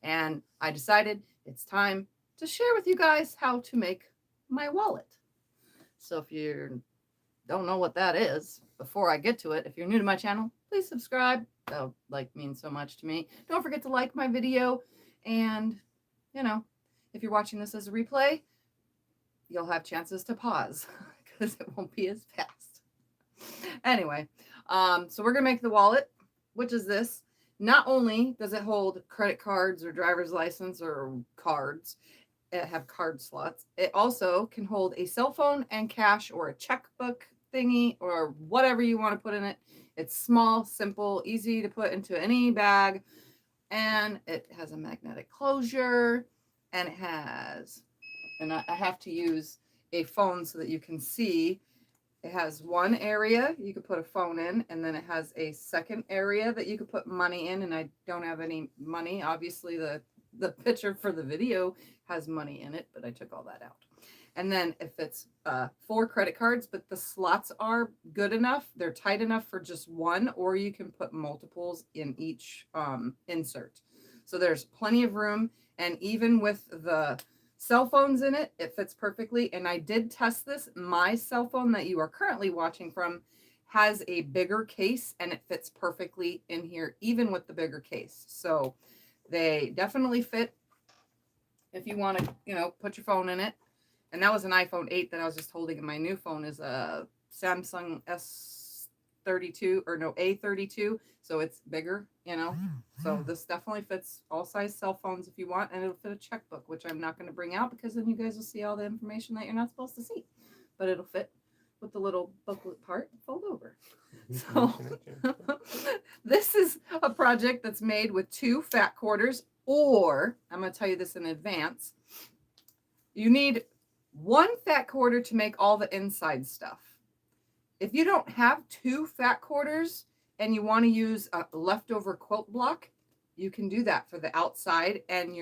And I decided it's time to share with you guys how to make my wallet. So if you don't know what that is, before I get to it, if you're new to my channel, please subscribe. That would mean so much to me. Don't forget to like my video, and you know, if you're watching this as a replay, you'll have chances to pause because it won't be as fast. Anyway, so we're gonna make the wallet, which is this. Not only does it hold credit cards or driver's license or cards, it have card slots. It also can hold a cell phone and cash or a checkbook thingy or whatever you want to put in it. It's small, simple, easy to put into any bag, and it has a magnetic closure, and it has, and I have to use a phone so that you can see. It has one area you could put a phone in, and then it has a second area that you could put money in, and I don't have any money. Obviously, the picture for the video has money in it, but I took all that out. And then if it's 4 credit cards, but the slots are good enough, they're tight enough for just one, or you can put multiples in each insert. So there's plenty of room, and even with the cell phones in it, it fits perfectly. And I did test this. My cell phone that you are currently watching from has a bigger case, and it fits perfectly in here, even with the bigger case. So they definitely fit if you want to, put your phone in it. And that was an iPhone 8 that I was just holding, and my new phone is a Samsung S32 or no A32, so it's bigger, So this definitely fits all size cell phones if you want, and it'll fit a checkbook, which I'm not going to bring out because then you guys will see all the information that you're not supposed to see. But it'll fit with the little booklet part fold over. So this is a project that's made with 2 fat quarters, or I'm going to tell you this in advance. You need 1 fat quarter to make all the inside stuff. If you don't have 2 fat quarters and you want to use a leftover quilt block, you can do that for the outside, and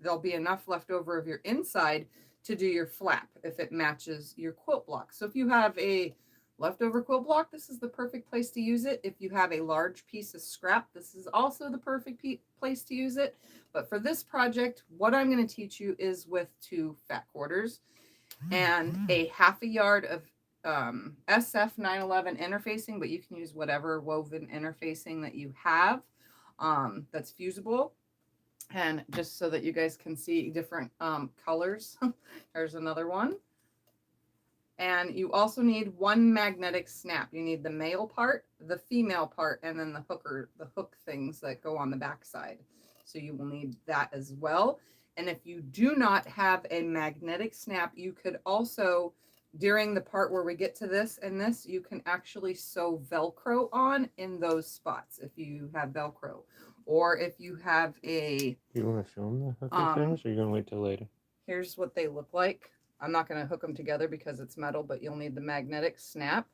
there'll be enough left over of your inside to do your flap if it matches your quilt block. So if you have a leftover quilt block, this is the perfect place to use it. If you have a large piece of scrap, this is also the perfect place to use it. But for this project, what I'm going to teach you is with 2 fat quarters and a ½ yard of SF 911 interfacing, but you can use whatever woven interfacing that you have that's fusible. And just so that you guys can see different colors, there's another one. And you also need 1 magnetic snap. You need the male part, the female part, and then the hook things that go on the back side. So you will need that as well. And if you do not have a magnetic snap, you could also, during the part where we get to this and this, you can actually sew Velcro on in those spots if you have Velcro. Or if you have a... You want to show them the hooky things, or you going to wait till later? Here's what they look like. I'm not going to hook them together because it's metal, but you'll need the magnetic snap,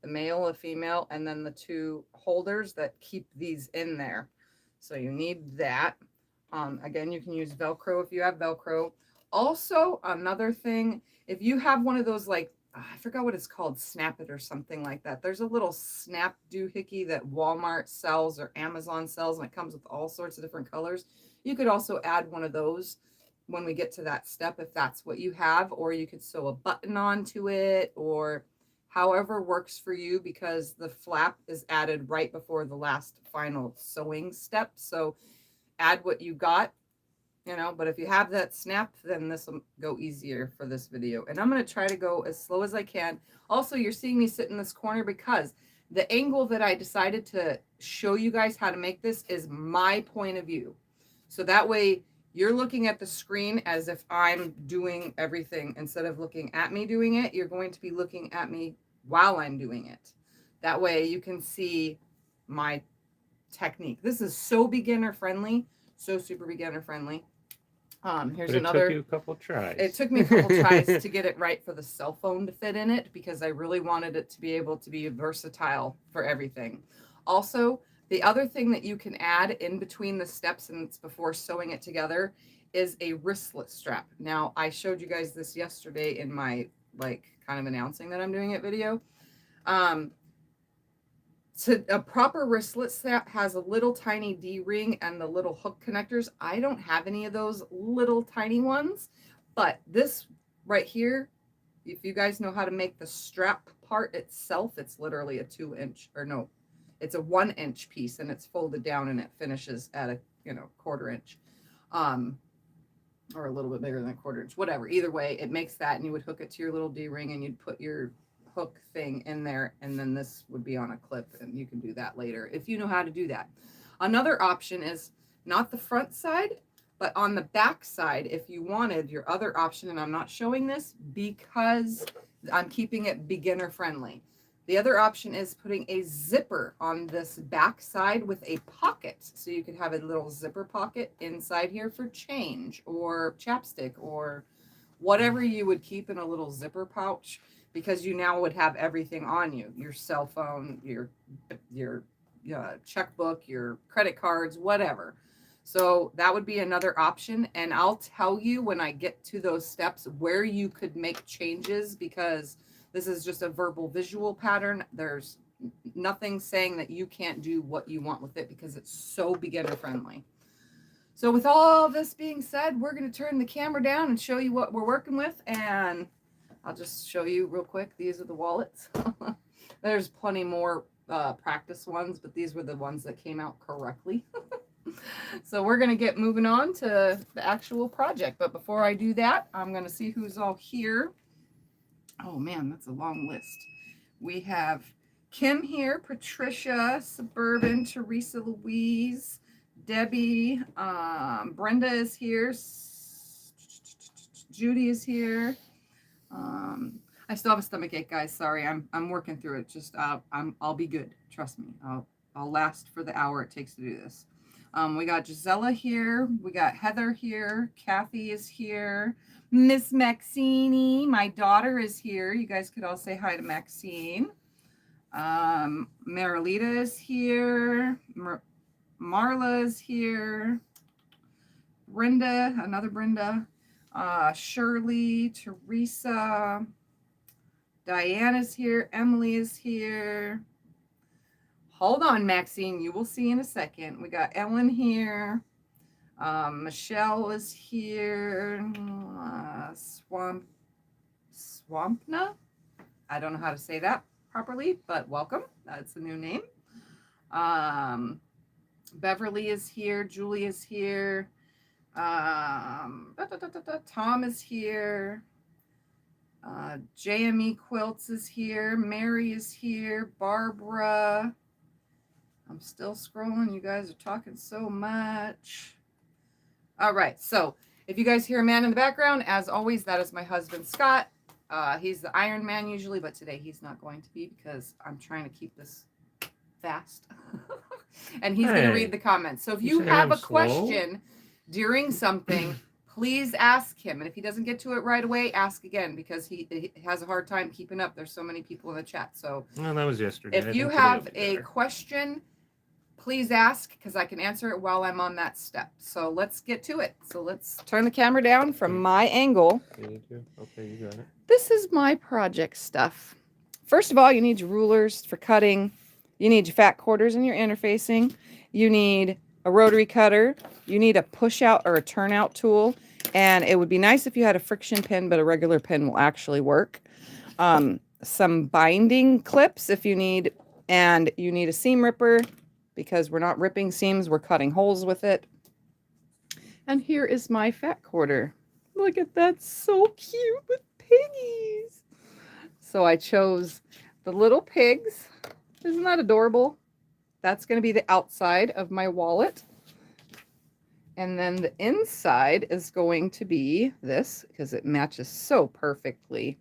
the male, the female, and then the 2 holders that keep these in there. So you need that. Again, you can use Velcro if you have Velcro. Also, another thing, if you have one of those, like, I forgot what it's called, Snap It or something like that. There's a little snap doohickey that Walmart sells or Amazon sells, and it comes with all sorts of different colors. You could also add one of those when we get to that step, if that's what you have, or you could sew a button onto it, or however works for you, because the flap is added right before the last final sewing step. So add what you got, but if you have that snap, then this will go easier for this video. And I'm going to try to go as slow as I can. Also, you're seeing me sit in this corner because the angle that I decided to show you guys how to make this is my point of view. So that way you're looking at the screen as if I'm doing everything. Instead of looking at me doing it, you're going to be looking at me while I'm doing it. That way you can see my technique. This is so beginner friendly, so super beginner friendly. Here's another. Took you a couple tries. It took me a couple tries to get it right for the cell phone to fit in it, because I really wanted it to be able to be versatile for everything. Also, the other thing that you can add in between the steps, and it's before sewing it together, is a wristlet strap. Now, I showed you guys this yesterday in my kind of announcing that I'm doing it video. So a proper wristlet set has a little tiny D-ring and the little hook connectors. I don't have any of those little tiny ones, but this right here, if you guys know how to make the strap part itself, it's literally a 2-inch, or no, it's a 1-inch piece, and it's folded down and it finishes at a, 1/4 inch, or a little bit bigger than a 1/4 inch, whatever. Either way, it makes that, and you would hook it to your little D-ring and you'd put your hook thing in there, and then this would be on a clip, and you can do that later if you know how to do that. Another option is not the front side, but on the back side, if you wanted, your other option, and I'm not showing this because I'm keeping it beginner friendly. The other option is putting a zipper on this back side with a pocket. So you could have a little zipper pocket inside here for change or chapstick or whatever you would keep in a little zipper pouch, because you now would have everything on you, your cell phone, your checkbook, your credit cards, whatever. So that would be another option. And I'll tell you when I get to those steps where you could make changes, because this is just a verbal visual pattern. There's nothing saying that you can't do what you want with it because it's so beginner friendly. So with all this being said, we're going to turn the camera down and show you what we're working with. And I'll just show you real quick. These are the wallets. There's plenty more practice ones, but these were the ones that came out correctly. So we're going to get moving on to the actual project. But before I do that, I'm going to see who's all here. Oh man, that's a long list. We have Kim here, Patricia, Suburban, Teresa Louise, Debbie, Brenda is here, Judy is here. I still have a stomach ache, guys. Sorry, I'm working through it. Just I'll be good. Trust me. I'll last for the hour it takes to do this. We got Gisela here. We got Heather here. Kathy is here. Miss Maxine, my daughter, is here. You guys could all say hi to Maxine. Marilita is here. Marla is here. Brenda, another Brenda. Shirley, Teresa. Diana's here. Emily is here. Hold on, Maxine. You will see in a second. We got Ellen here. Michelle is here. Swampna. I don't know how to say that properly, but welcome. That's a new name. Beverly is here. Julie is here. Tom is here. JME Quilts is here. Mary is here. Barbara. I'm still scrolling. You guys are talking so much. All right. So if you guys hear a man in the background, as always, that is my husband, Scott. He's the Iron Man usually, but today he's not going to be because I'm trying to keep this fast. And he's going to read the comments. So if you have a question during something, please ask him. And if he doesn't get to it right away, ask again, because he has a hard time keeping up. There's so many people in the chat. So well, that was yesterday. If you have a question, please ask, because I can answer it while I'm on that step. So let's get to it. So let's turn the camera down from my angle. Okay, you got it. This is my project stuff. First of all, you need your rulers for cutting. You need your fat quarters and your interfacing. You need a rotary cutter. You need a push out or a turnout tool. And it would be nice if you had a friction pin, but a regular pin will actually work. Some binding clips if you need, and you need a seam ripper, because we're not ripping seams, we're cutting holes with it. And here is my fat quarter. Look at that, so cute with piggies. So I chose the little pigs. Isn't that adorable? That's going to be the outside of my wallet. And then the inside is going to be this, because it matches so perfectly.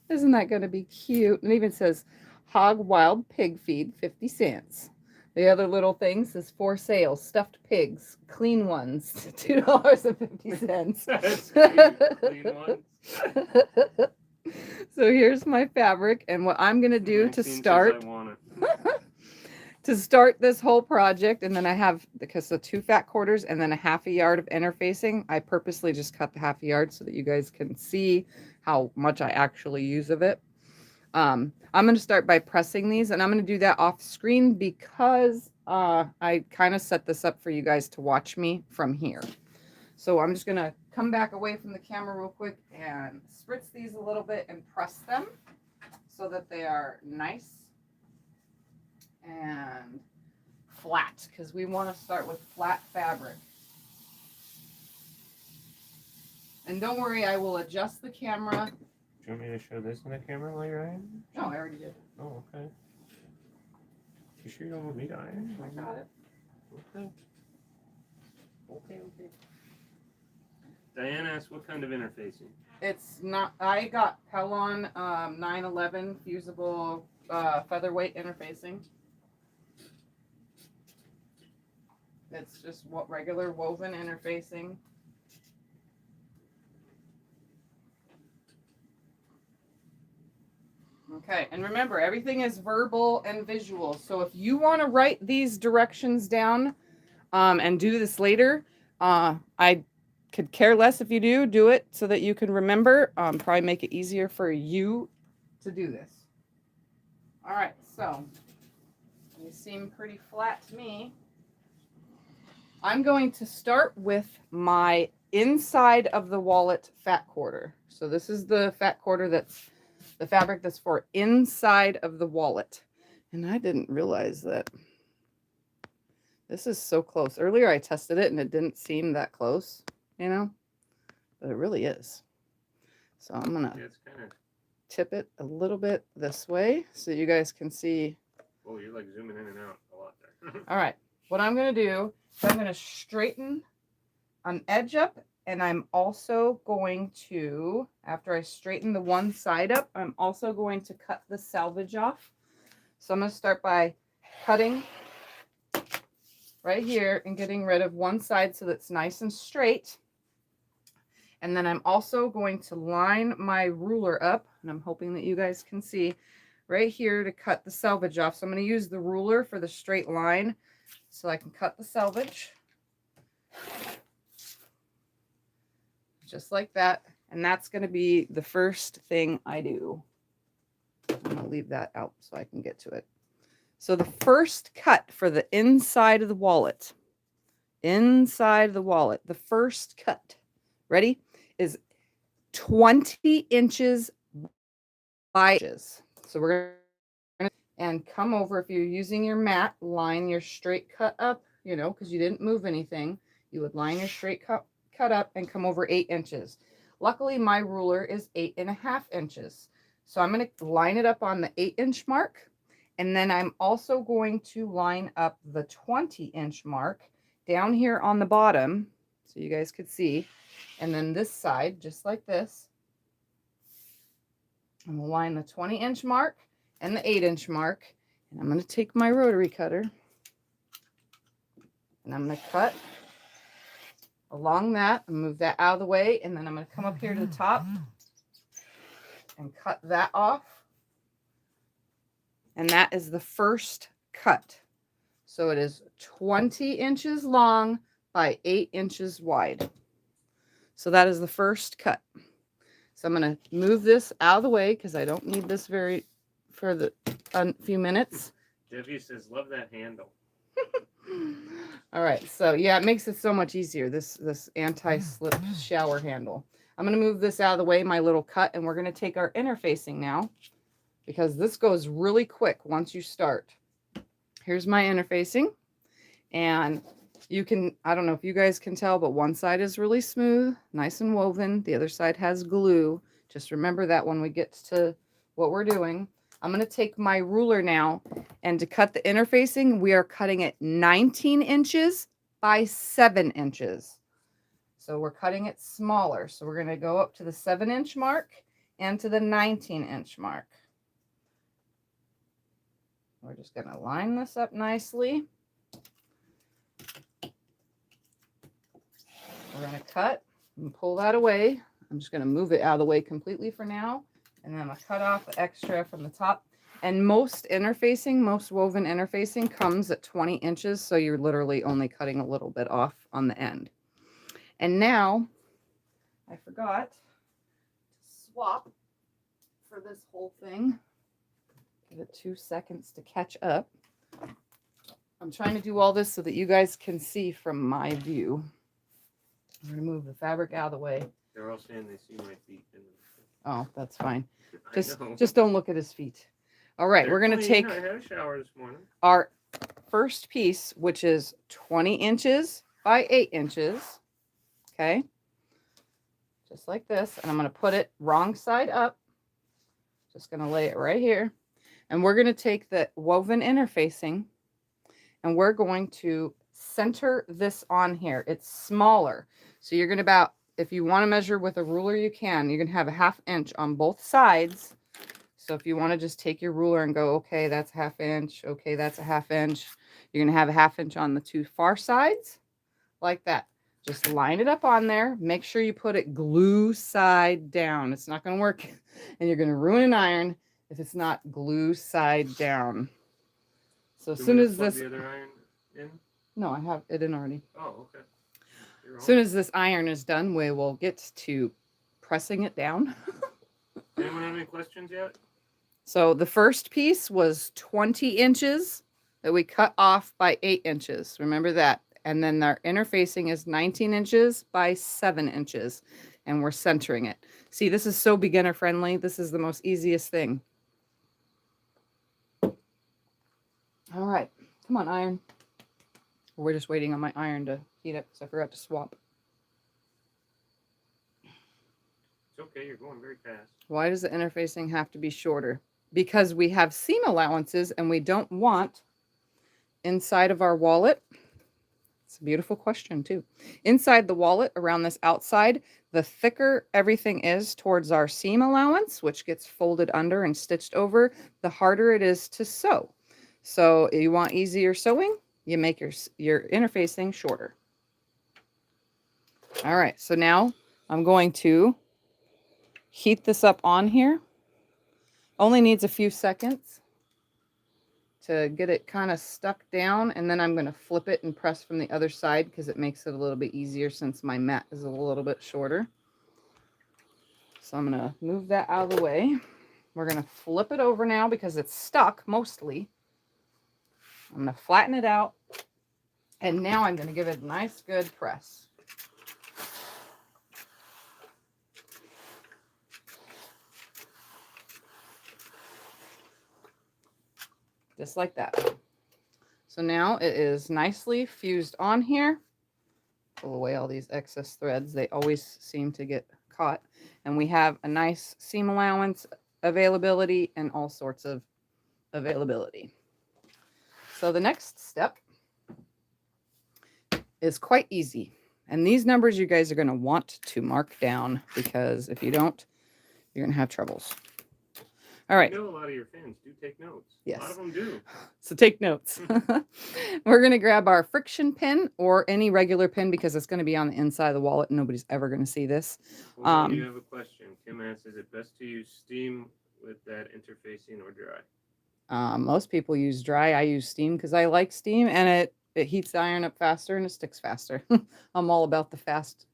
Isn't that going to be cute? And it even says Hog Wild Pig Feed, 50 cents. The other little thing says for sale, stuffed pigs, clean ones, $2.50. That's cute. Clean ones. So here's my fabric, and what I'm going to do to start to start this whole project, and then I have, because the 2 fat quarters and then a 1/2 yard of interfacing, I purposely just cut the 1/2 yard so that you guys can see how much I actually use of it. I'm going to start by pressing these, and I'm going to do that off screen because I kind of set this up for you guys to watch me from here. So I'm just going to come back away from the camera real quick and spritz these a little bit and press them so that they are nice and flat, because we want to start with flat fabric. And don't worry, I will adjust the camera. Do you want me to show this in the camera while you're ironing? No, I already did. Oh, okay. You sure you don't want me to iron? I got it. Okay. Okay. Diane asked what kind of interfacing. It's not, I got Pellon 911 fusible featherweight interfacing. It's just what regular woven interfacing. Okay, and remember, everything is verbal and visual. So if you want to write these directions down and do this later, I could care less if you do it so that you can remember. Probably make it easier for you to do this. All right, so you seem pretty flat to me. I'm going to start with my inside of the wallet fat quarter. So this is the fat quarter that's the fabric that's for inside of the wallet. And I didn't realize that. This is so close. Earlier I tested it and it didn't seem that close, you know, but it really is. So I'm going to tip it a little bit this way so you guys can see. Oh, you're like zooming in and out a lot there. All right. What I'm going to do is I'm going to straighten an edge up, and I'm also going to, after I straighten the one side up, I'm also going to cut the selvage off. So I'm going to start by cutting right here and getting rid of one side so that's nice and straight. And then I'm also going to line my ruler up, and I'm hoping that you guys can see right here to cut the selvage off. So I'm going to use the ruler for the straight line so I can cut the selvage. Just like that. And that's going to be the first thing I do. I'm going to leave that out so I can get to it. So the first cut for the inside of the wallet, the first cut, ready, is 20 inches by inches. So we're going to, and come over, if you're using your mat, line your straight cut up, you know, because you didn't move anything. You would line your straight cut up and come over 8 inches. Luckily, my ruler is 8.5 inches. So I'm going to line it up on the 8-inch mark. And then I'm also going to line up the 20-inch mark down here on the bottom so you guys could see. And then this side, just like this. And we'll line the 20-inch mark and the 8-inch mark. And I'm going to take my rotary cutter and I'm going to cut along that and move that out of the way. And then I'm going to come up here to the top and cut that off. And that is the first cut. So it is 20 inches long by 8 inches wide. So that is the first cut. So I'm going to move this out of the way because I don't need this for a few minutes. Debbie says, love that handle. All right. So yeah, it makes it so much easier. This anti-slip shower handle. I'm going to move this out of the way, my little cut, and we're going to take our interfacing now because this goes really quick once you start. Here's my interfacing, and you can, I don't know if you guys can tell, but one side is really smooth, nice and woven. The other side has glue. Just remember that when we get to what we're doing. I'm going to take my ruler now, and to cut the interfacing, we are cutting it 19 inches by 7 inches. So we're cutting it smaller. So we're going to go up to the 7-inch mark and to the 19-inch mark. We're just going to line this up nicely. We're going to cut and pull that away. I'm just going to move it out of the way completely for now. And then I'm going to cut off the extra from the top. And most woven interfacing comes at 20 inches. So you're literally only cutting a little bit off on the end. And now, I forgot to swap for this whole thing. Give it 2 seconds to catch up. I'm trying to do all this so that you guys can see from my view. I'm going to move the fabric out of the way. They're all saying they see my feet. Oh, that's fine. I know. Just don't look at his feet. All right, we're going to take I had a shower this morning. our first piece, which is 20 inches by 8 inches. Okay. Just like this. And I'm going to put it wrong side up. Just going to lay it right here. And we're going to take the woven interfacing and we're going to center this on here. It's smaller. So you're going to about, if you want to measure with a ruler, you can. You're going to have a 1/2 inch on both sides. So if you want to just take your ruler and go, okay, that's a 1/2 inch. Okay, that's a 1/2 inch. You're going to have a 1/2 inch on the 2 far sides like that. Just line it up on there. Make sure you put it glue side down. It's not going to work. And you're going to ruin an iron if it's not glue side down. So as soon as this... the other iron in? No, I have it in already. Oh, okay. As soon as this iron is done, we will get to pressing it down. Anyone have any questions yet? So the first piece was 20 inches that we cut off by 8 inches. Remember that. And then our interfacing is 19 inches by 7 inches. And we're centering it. See, this is so beginner friendly. This is the most easiest thing. All right. Come on, iron. We're just waiting on my iron to heat up because I forgot to swap. It's okay. You're going very fast. Why does the interfacing have to be shorter? Because we have seam allowances and we don't want inside of our wallet. It's a beautiful question too. Inside the wallet around this outside, the thicker everything is towards our seam allowance, which gets folded under and stitched over, the harder it is to sew. So you want easier sewing, you make your interfacing shorter. All right, so now I'm going to heat this up on here. Only needs a few seconds to get it kind of stuck down, and then I'm going to flip it and press from the other side because it makes it a little bit easier since my mat is a little bit shorter. So I'm going to move that out of the way. We're going to flip it over now because it's stuck mostly. I'm going to flatten it out, and now I'm going to give it a nice good press. Just like that. So now it is nicely fused on here. Pull away all these excess threads. They always seem to get caught. And we have a nice seam allowance availability and all sorts of availability. So the next step is quite easy. And these numbers you guys are going to want to mark down because if you don't, you're going to have troubles. All right. I know a lot of your fans do take notes. Yes. A lot of them do. So take notes. We're going to grab our friction pin or any regular pin because it's going to be on the inside of the wallet and nobody's ever going to see this. You have a question. Kim asks, is it best to use steam with that interfacing or dry? Most people use dry. I use steam because I like steam and it heats the iron up faster and it sticks faster. I'm all about the fast.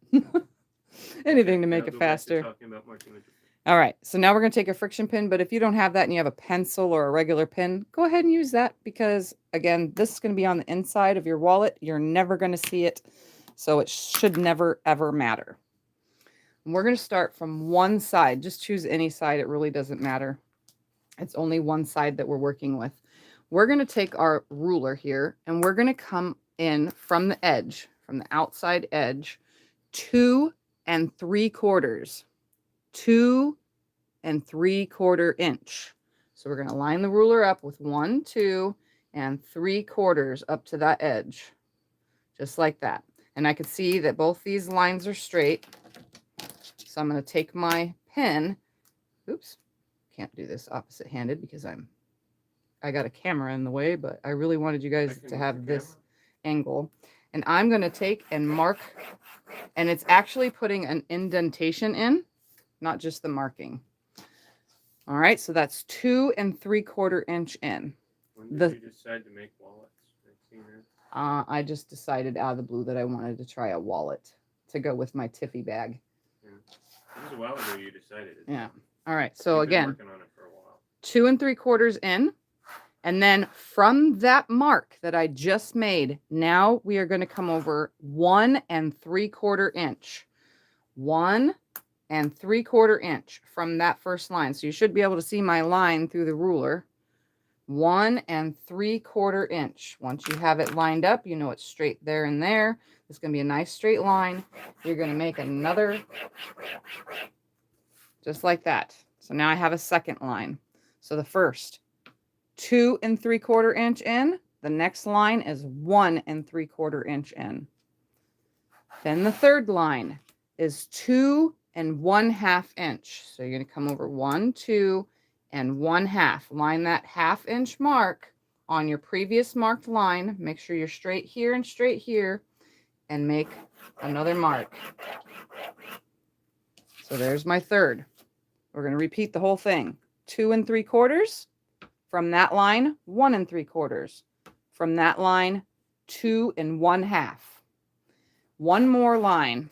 Anything to make it faster. Talking about marking interfacing. All right, so now we're going to take a friction pin, but if you don't have that and you have a pencil or a regular pin, go ahead and use that because, again, this is going to be on the inside of your wallet. You're never going to see it, so it should never, ever matter. And we're going to start from one side. Just choose any side. It really doesn't matter. It's only one side that we're working with. We're going to take our ruler here, and we're going to come in from the edge, from the outside edge, 2 3/4. 2 3/4 inch. So we're going to line the ruler up with 1, 2 3/4 up to that edge. Just like that. And I can see that both these lines are straight. So I'm going to take my pen. Oops. Can't do this opposite handed because I got a camera in the way, but I really wanted you guys to have this angle. And I'm going to take and mark, and it's actually putting an indentation in. Not just the marking. All right, so that's 2 3/4 inch in. When did you decide to make wallets? I just decided out of the blue that I wanted to try a wallet to go with my Tiffy bag. Yeah. It was a while ago you decided it. Yeah. All right, so You've been again, working on it for a while. 2 3/4 in. And then from that mark that I just made, now we are going to come over 1 3/4 inch. 1 3/4 inch from that first line. So you should be able to see my line through the ruler. 1 3/4 inch. Once you have it lined up, you know it's straight there and there. It's going to be a nice straight line. You're going to make another just like that. So now I have a second line. So the first 2 3/4 inch in. The next line is 1 3/4 inch in. Then the third line is 2 1/2 inch. So you're going to come over 1, 2, and 1/2. Line that 1/2 inch mark on your previous marked line. Make sure you're straight here, and make another mark. So there's my third. We're going to repeat the whole thing. 2 3/4. From that line, 1 3/4. From that line, 2 1/2. One more line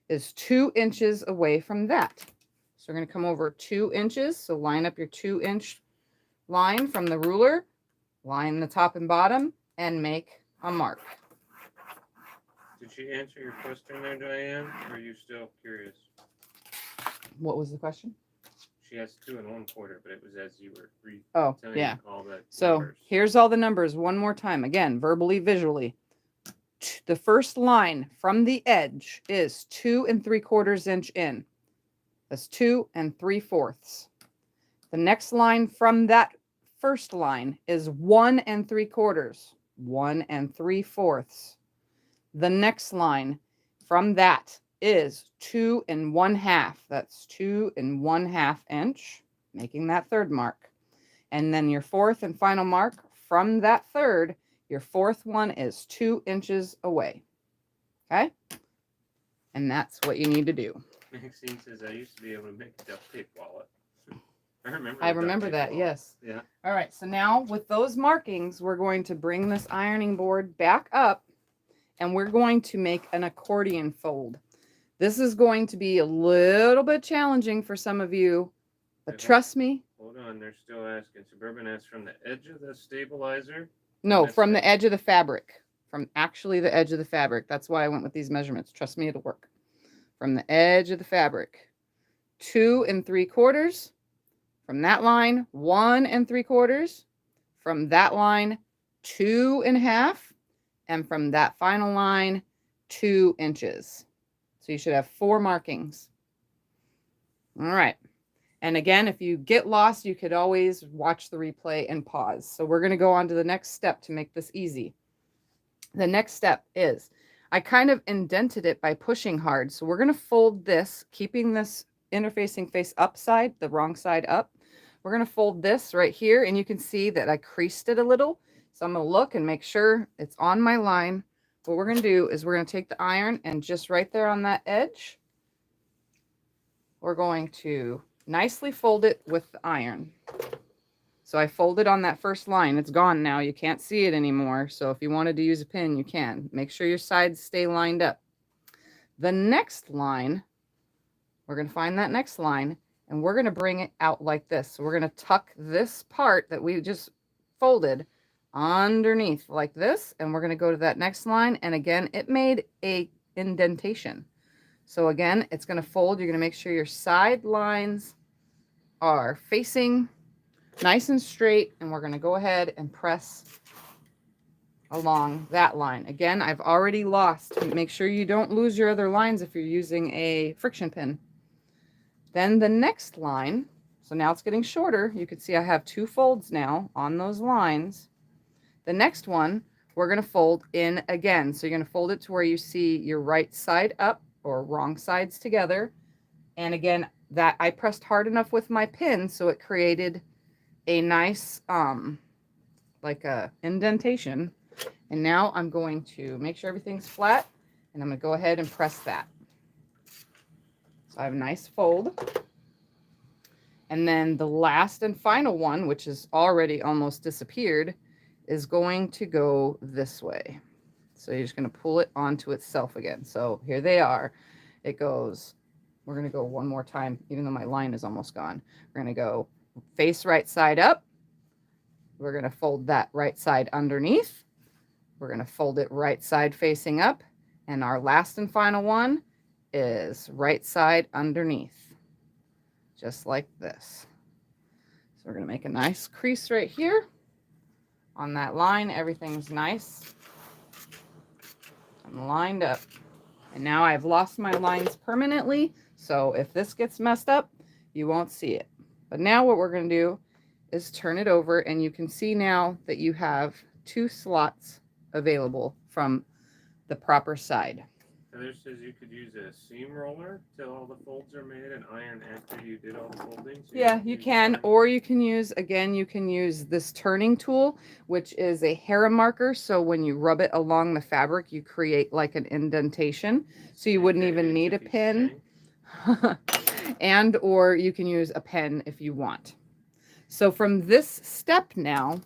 is 2 inches away from that. So we're going to come over 2 inches. So line up your 2 inch line from the ruler, line the top and bottom, and make a mark. Did she answer your question there, Diane? Or are you still curious? What was the question? She has 2 1/4, but it was as you were telling me all the so numbers. Here's all the numbers one more time. Again, verbally, visually. The first line from the edge is 2 3/4 inch in. That's 2 3/4. The next line from that first line is 1 3/4. 1 3/4. The next line from that is 2 1/2. That's 2 1/2 inch, making that third mark. And then your fourth and final mark from that third, your fourth one is 2 inches away. Okay? And that's what you need to do. Maxine says, I used to be able to make a duct tape wallet. I remember that, yes. Yeah. All right, so now with those markings, we're going to bring this ironing board back up, and we're going to make an accordion fold. This is going to be a little bit challenging for some of you, but trust me. Hold on, they're still asking. Suburban asks from the edge of the stabilizer? No, from the edge of the fabric. From actually the edge of the fabric. That's why I went with these measurements. Trust me, it'll work. From the edge of the fabric. 2 3/4. From that line, 1 3/4. From that line, 2 1/2. And from that final line, 2 inches. So you should have 4 markings. All right. And again, if you get lost, you could always watch the replay and pause. So we're going to go on to the next step to make this easy. The next step is, I kind of indented it by pushing hard. So we're going to fold this, keeping this interfacing face upside, the wrong side up. We're going to fold this right here, and you can see that I creased it a little. So I'm going to look and make sure it's on my line. What we're going to do is we're going to take the iron, and just right there on that edge, we're going to nicely fold it with the iron. So I folded on that first line. It's gone now. You can't see it anymore. So if you wanted to use a pin, you can. Make sure your sides stay lined up. The next line, we're going to find that next line, and we're going to bring it out like this. So we're going to tuck this part that we just folded underneath like this, and we're going to go to that next line. And again, it made a indentation. So again, it's going to fold. You're going to make sure your side lines are facing nice and straight, and we're going to go ahead and press along that line. Again, I've already lost. Make sure you don't lose your other lines if you're using a friction pin. Then the next line, so now it's getting shorter. You can see I have 2 folds now on those lines. The next one, we're going to fold in again. So you're going to fold it to where you see your right side up or wrong sides together. And again, that I pressed hard enough with my pin, so it created a nice, like a indentation. And now I'm going to make sure everything's flat, and I'm going to go ahead and press that. So I have a nice fold. And then the last and final one, which is already almost disappeared, is going to go this way. So you're just going to pull it onto itself again. So here they are. It goes, we're going to go one more time, even though my line is almost gone. We're going to go face right side up. We're going to fold that right side underneath. We're going to fold it right side facing up. And our last and final one is right side underneath, just like this. So we're going to make a nice crease right here on that line. Everything's nice and lined up. And now I've lost my lines permanently. So if this gets messed up, you won't see it. But now what we're going to do is turn it over, and you can see now that you have 2 slots available from the proper side. Heather says you could use a seam roller till all the folds are made and iron after you did all the folding. So yeah, you can, or you can use, again, you can use this turning tool, which is a Hera marker. So when you rub it along the fabric, you create like an indentation. So you wouldn't even need a pin. And or you can use a pen if you want. So from this step now,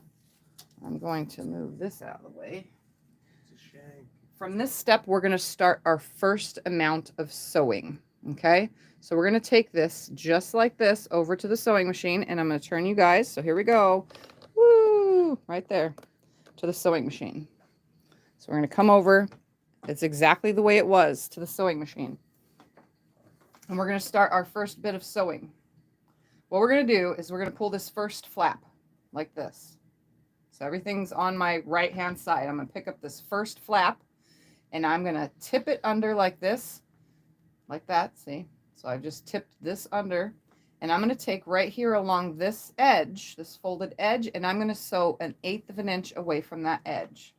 I'm going to move this out of the way. From this step, we're going to start our first amount of sewing. Okay, so we're going to take this just like this over to the sewing machine, and I'm going to turn you guys. So here we go. Woo! Right there to the sewing machine. So we're going to come over. It's exactly the way it was to the sewing machine. And we're going to start our first bit of sewing. What we're going to do is we're going to pull this first flap like this. So everything's on my right hand side. I'm going to pick up this first flap, and I'm going to tip it under like this, like that, see? So I've just tipped this under, and I'm going to take right here along this edge, this folded edge, and I'm going to sew 1/8 of an inch away from that edge.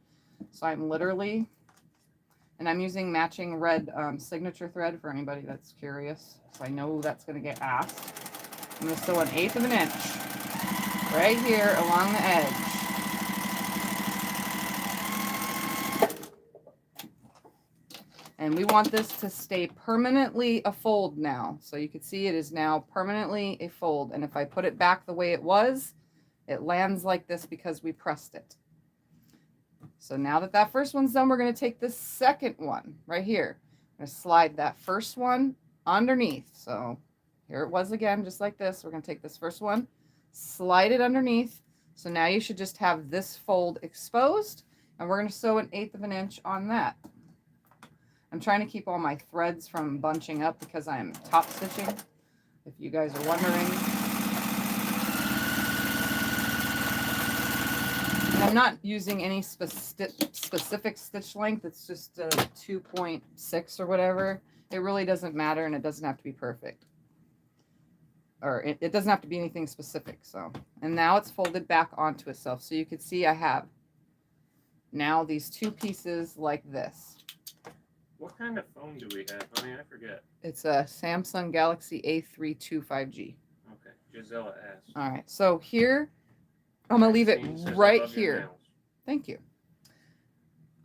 So I'm literally, and I'm using matching red signature thread for anybody that's curious. So I know that's going to get asked. I'm going to sew 1/8 of an inch right here along the edge. And we want this to stay permanently a fold now. So you can see it is now permanently a fold. And if I put it back the way it was, it lands like this because we pressed it. So now that that first one's done, we're going to take this second one right here. I'm going to slide that first one underneath. So here it was again, just like this. We're going to take this first one, slide it underneath. So now you should just have this fold exposed, and we're going to sew 1/8 of an inch on that. I'm trying to keep all my threads from bunching up because I'm top stitching, if you guys are wondering. And I'm not using any specific stitch length. It's just a 2.6 or whatever. It really doesn't matter, and it doesn't have to be perfect. Or it doesn't have to be anything specific. So, and now it's folded back onto itself. So you can see I have now these 2 pieces like this. What kind of phone do we have, honey? I forget. It's a Samsung Galaxy A325G. Okay, Gisela asked. All right, so here, I'm going to leave it right here. Thank you.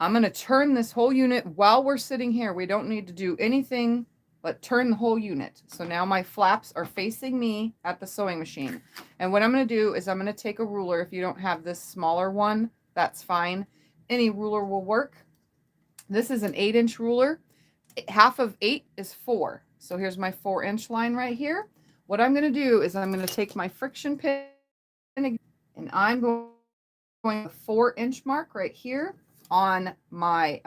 I'm going to turn this whole unit while we're sitting here. We don't need to do anything but turn the whole unit. So now my flaps are facing me at the sewing machine. And what I'm going to do is I'm going to take a ruler. If you don't have this smaller one, that's fine. Any ruler will work. This is an 8-inch ruler. Half of 8 is 4. So here's my 4-inch line right here. What I'm going to do is I'm going to take my friction pin and I'm going to 4-inch mark right here on my,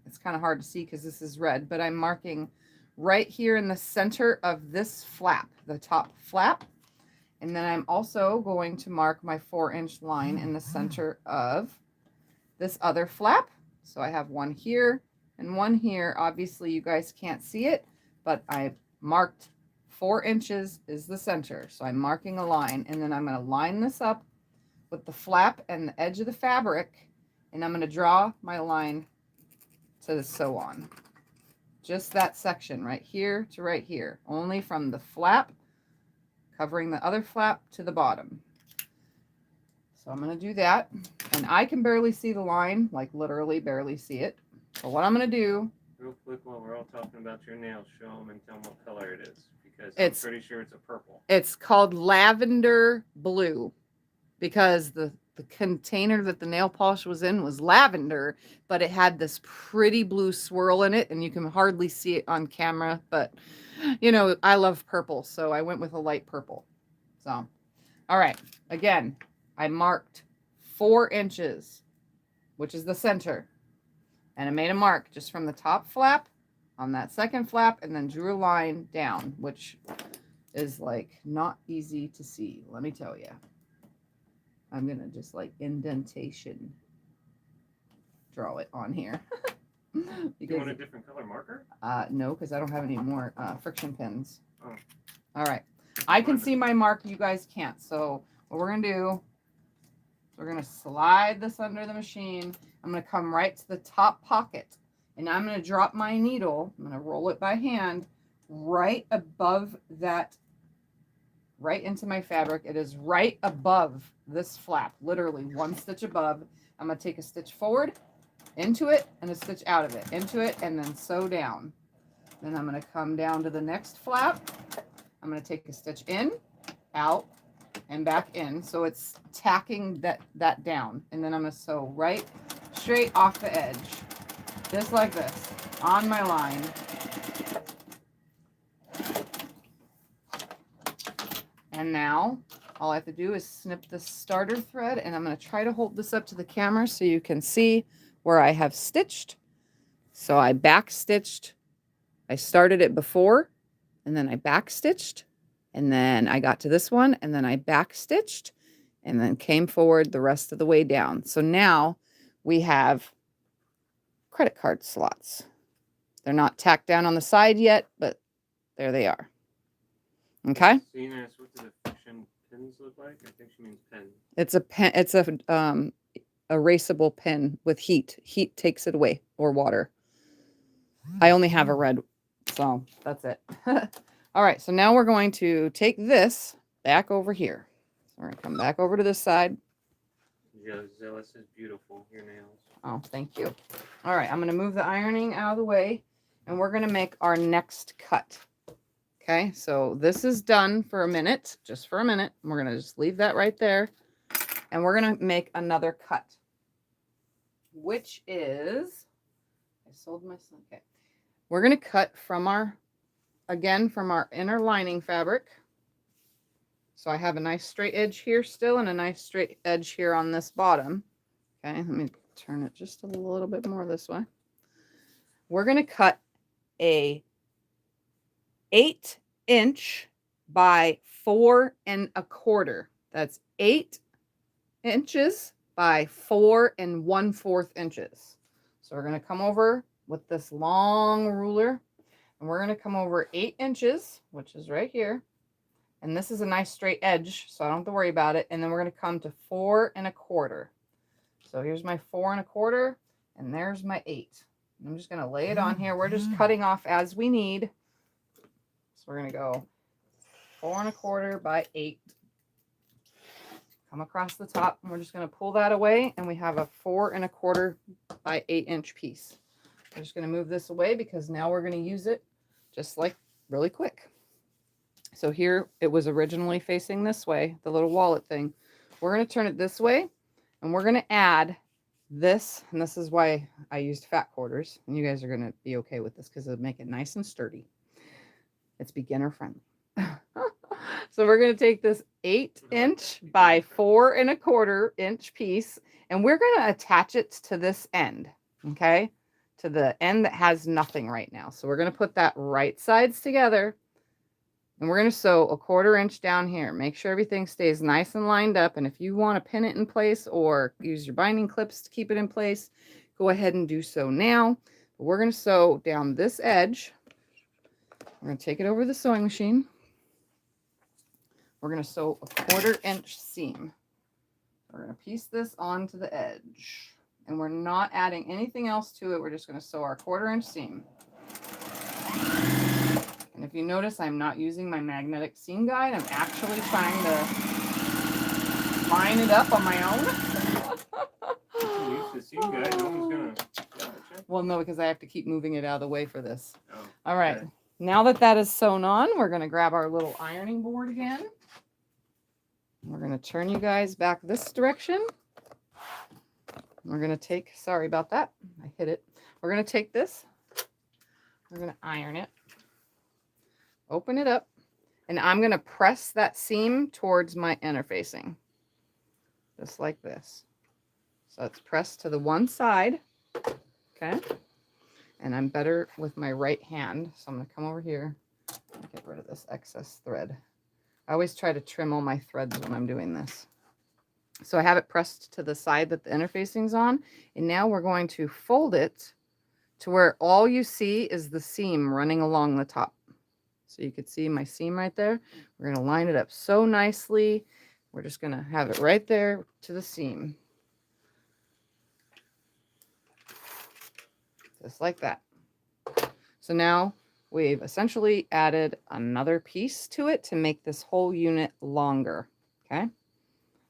it's kind of hard to see because this is red, but I'm marking right here in the center of this flap, the top flap. And then I'm also going to mark my 4-inch line in the center of this other flap. So I have one here and one here. Obviously you guys can't see it, but I marked 4 inches is the center. So I'm marking a line, and then I'm going to line this up with the flap and the edge of the fabric, and I'm going to draw my line to sew on. Just that section right here to right here, only from the flap covering the other flap to the bottom. So I'm going to do that, and I can barely see the line, like literally barely see it. But what I'm going to do, real quick, while we're all talking about your nails, show them and tell them what color it is, because I'm pretty sure it's a purple. It's called lavender blue, because the container that the nail polish was in was lavender, but it had this pretty blue swirl in it, and you can hardly see it on camera, but you know, I love purple, so I went with a light purple. So All right. Again, I marked 4 inches, which is the center. And I made a mark just from the top flap on that second flap and then drew a line down, which is like not easy to see. Let me tell you. I'm going to just like indentation draw it on here. You want a different color marker? No, because I don't have any more friction pins. Oh. All right. I can see my mark. You guys can't. So what we're going to do, we're going to slide this under the machine. I'm going to come right to the top pocket. And I'm going to drop my needle. I'm going to roll it by hand right above that, right into my fabric. It is right above this flap, literally 1 stitch above. I'm going to take a stitch forward, into it, and a stitch out of it, into it, and then sew down. Then I'm going to come down to the next flap. I'm going to take a stitch in, out, and back in. So it's tacking that down. And then I'm going to sew right straight off the edge, just like this, on my line. And now all I have to do is snip the starter thread, and I'm going to try to hold this up to the camera so you can see where I have stitched. So I back stitched. I started it before, and then I back stitched, and then I got to this one, and then I back stitched, and then came forward the rest of the way down. So now we have credit card slots. They're not tacked down on the side yet, but there they are. Okay. Seeing as what do the friction pins look like? I think she means pen. It's a pen. It's a erasable pen with heat. Heat takes it away, or water. I only have a red, so that's it. All right. So now we're going to take this back over here. So we're gonna come back over to this side. Zealous is beautiful. Your nails. Oh, thank you. All right. I'm gonna move the ironing out of the way, and we're gonna make our next cut. Okay, so this is done for a minute, just for a minute. We're going to just leave that right there. And we're going to make another cut, which is, I sold my, okay. We're going to cut from our, again, from our inner lining fabric. So I have a nice straight edge here still and a nice straight edge here on this bottom. Okay, let me turn it just a little bit more this way. We're going to cut a 8" by 4 1/4. That's 8 inches by 4 1/4 inches. So we're going to come over with this long ruler, and we're going to come over 8 inches, which is right here. And this is a nice straight edge, so I don't have to worry about it. And then we're going to come to 4 1/4. So here's my 4 1/4, and there's my 8. I'm just going to lay it on here. We're just cutting off as we need. So we're going to go 4 1/4 by 8. Come across the top, and we're just going to pull that away, and we have a 4 1/4 by 8 inch piece. We're just going to move this away because now we're going to use it just like really quick. So here it was originally facing this way, the little wallet thing. We're going to turn it this way, and we're going to add this, and this is why I used fat quarters, and you guys are going to be okay with this because it'll make it nice and sturdy. It's beginner friendly. So we're going to take this 8 inch by 4 1/4 inch piece, and we're going to attach it to this end, okay? To the end that has nothing right now. So we're going to put that right sides together, and we're going to sew a 1/4 inch down here. Make sure everything stays nice and lined up, and if you want to pin it in place or use your binding clips to keep it in place, go ahead and do so now. But we're going to sew down this edge. We're going to take it over the sewing machine. We're going to sew a 1/4 inch seam. We're going to piece this onto the edge. And we're not adding anything else to it. We're just going to sew our 1/4 inch seam. And if you notice, I'm not using my magnetic seam guide. I'm actually trying to line it up on my own. Use the seam guide. No one's going to. Well, no, because I have to keep moving it out of the way for this. Oh, all right. okay. Now that is sewn on, we're going to grab our little ironing board again. We're going to turn you guys back this direction. We're going to take, sorry about that, I hit it. We're going to take this. We're going to iron it. Open it up. And I'm going to press that seam towards my interfacing. Just like this. So it's pressed to the one side. Okay. And I'm better with my right hand. So I'm going to come over here and get rid of this excess thread. I always try to trim all my threads when I'm doing this. So I have it pressed to the side that the interfacing's on. And now we're going to fold it to where all you see is the seam running along the top. So you could see my seam right there. We're going to line it up so nicely. We're just going to have it right there to the seam. Just like that. So now we've essentially added another piece to it to make this whole unit longer. Okay.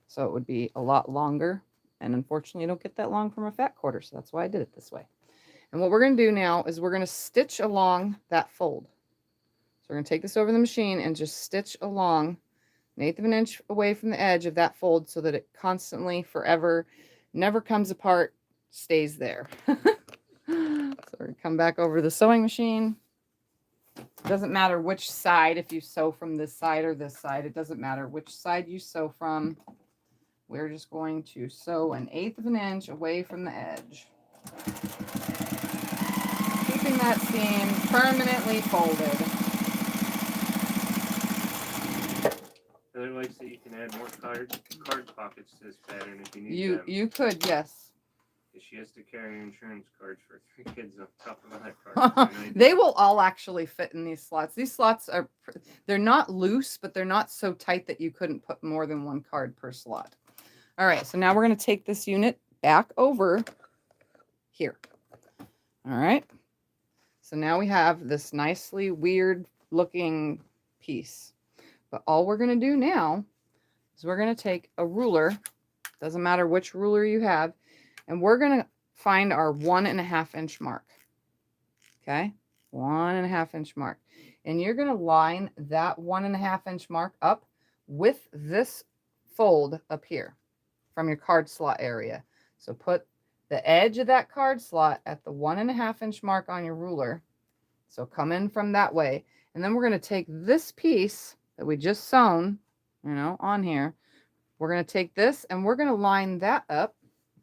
So it would be a lot longer. And unfortunately, you don't get that long from a fat quarter. So that's why I did it this way. And what we're going to do now is we're going to stitch along that fold. So we're going to take this over the machine and just stitch along 1/8 of an inch away from the edge of that fold so that it constantly, forever, never comes apart, stays there. So we're going to come back over the sewing machine. It doesn't matter which side, if you sew from this side or this side, it doesn't matter which side you sew from. We're just going to sew 1/8 of an inch away from the edge. Keeping that seam permanently folded. Heather likes that you can add more card pockets to this pattern if you need them. You could, yes. She has to carry insurance cards for 3 kids on top of that card. They will all actually fit in these slots. These slots are, they're not loose, but they're not so tight that you couldn't put more than 1 card per slot. All right, so now we're going to take this unit back over here. All right. So now we have this nicely weird looking piece. But all we're going to do now is we're going to take a ruler, doesn't matter which ruler you have, and we're going to find our 1.5 inch mark. Okay, 1.5 inch mark. And you're going to line that 1.5 inch mark up with this fold up here from your card slot area. So put the edge of that card slot at the 1.5 inch mark on your ruler. So come in from that way. And then we're going to take this piece that we just sewn, on here. We're going to take this and we're going to line that up.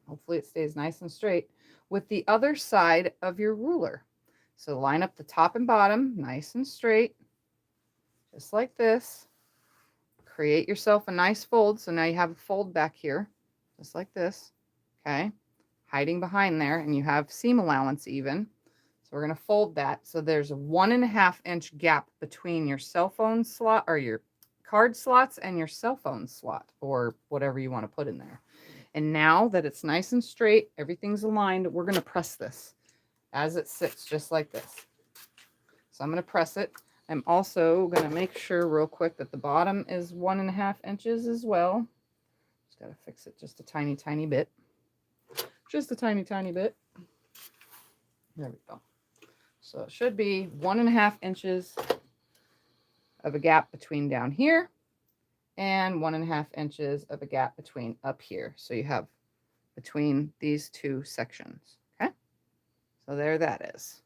Hopefully it stays nice and straight with the other side of your ruler. So line up the top and bottom nice and straight, just like this. Create yourself a nice fold. So now you have a fold back here, just like this. Okay. Hiding behind there, and you have seam allowance even. So we're going to fold that. So there's a 1.5 inch gap between your cell phone slot or your card slots and your cell phone slot or whatever you want to put in there. And now that it's nice and straight, everything's aligned, we're going to press this as it sits just like this. So I'm going to press it. I'm also going to make sure real quick that the bottom is 1.5 inches as well. Just got to fix it just a tiny, tiny bit. Just a tiny, tiny bit. There we go. So it should be 1.5 inches of a gap between down here and 1.5 inches of a gap between up here. So you have between these two sections. Okay. So there that is.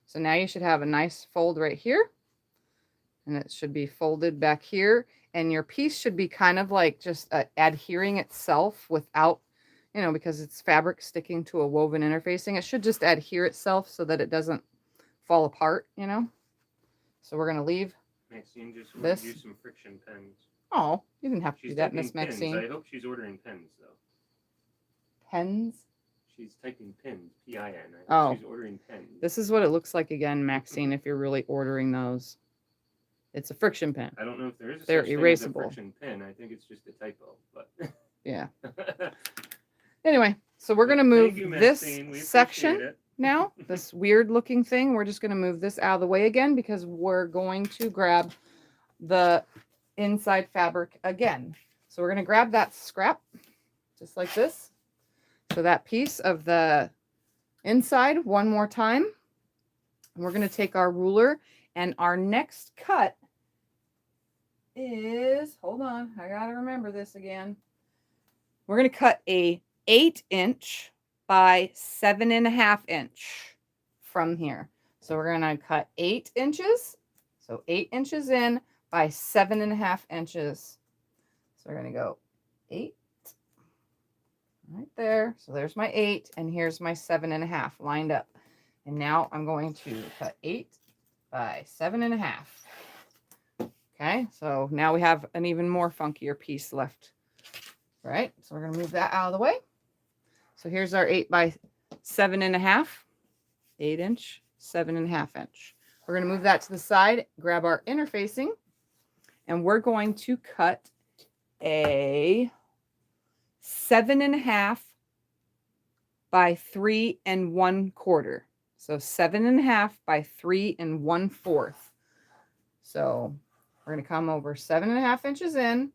So now you should have a nice fold right here. And it should be folded back here. And your piece should be kind of like just adhering itself without, because it's fabric sticking to a woven interfacing. It should just adhere itself so that it doesn't fall apart, So we're going to leave Maxine just this. Use some friction pens. Oh, you didn't have to do that, Miss Maxine. I hope she's ordering pens, though. Pens? She's typing pins, P-I-N. Oh. She's ordering pens. This is what it looks like again, Maxine, if you're really ordering those. It's a friction pen. I don't know if there is a They're such thing as a erasable. friction pen. I think it's just a typo, but... Yeah. Anyway, so we're going to move this section now, this weird looking thing. We're just going to move this out of the way again because we're going to grab the inside fabric again. So we're going to grab that scrap just like this. So that piece of the inside one more time. And we're going to take our ruler, and our next cut is, hold on, I got to remember this again. We're going to cut a 8 inch by 7.5 inch from here. So we're going to cut 8 inches. So 8 inches in, by 7.5 inches. So we're going to go 8 right there. So there's my 8, and here's my 7.5 lined up. And now I'm going to cut 8 by 7.5. Okay, so now we have an even more funkier piece left. Right, so we're going to move that out of the way. So here's our 8 by 7.5, 8 inch, 7.5 inch. We're going to move that to the side, grab our interfacing, and we're going to cut a 7.5 by 3 1/4. So 7.5 by 3 1/4. So we're going to come over 7.5 inches in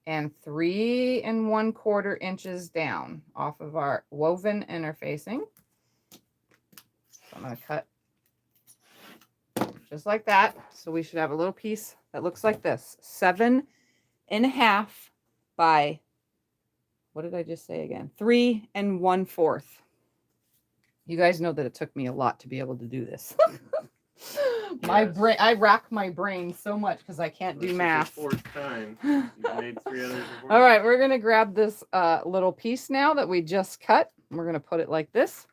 and 3 1/4 inches down off of our woven interfacing. So I'm going to cut just like that. So we should have a little piece that looks like this. 7.5 by, what did I just say again? 3 1/4. You guys know that it took me a lot to be able to do this. My brain, I rack my brain so much because I can't do math. Fourth time. You've made 3 others before. All right, we're gonna grab this little piece now that we just cut. We're gonna put it like this,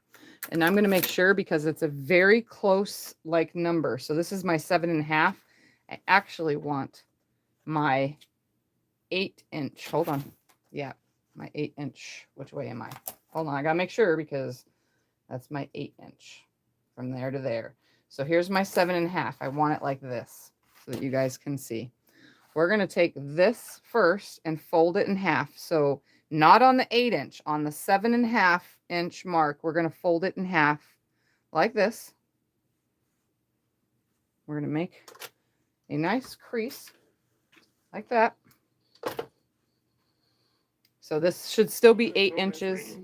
and I'm gonna make sure because it's a very close like number. So this is my 7.5. I actually want my 8 inch. Hold on. Yeah, my 8 inch. Which way am I? Hold on, I gotta make sure because that's my 8 inch from there to there. So here's my 7.5. I want it like this so that you guys can see. We're going to take this first and fold it in half. So not on the 8 inch, on the 7.5 inch mark, we're going to fold it in half like this. We're going to make a nice crease like that. So this should still be 8 inches.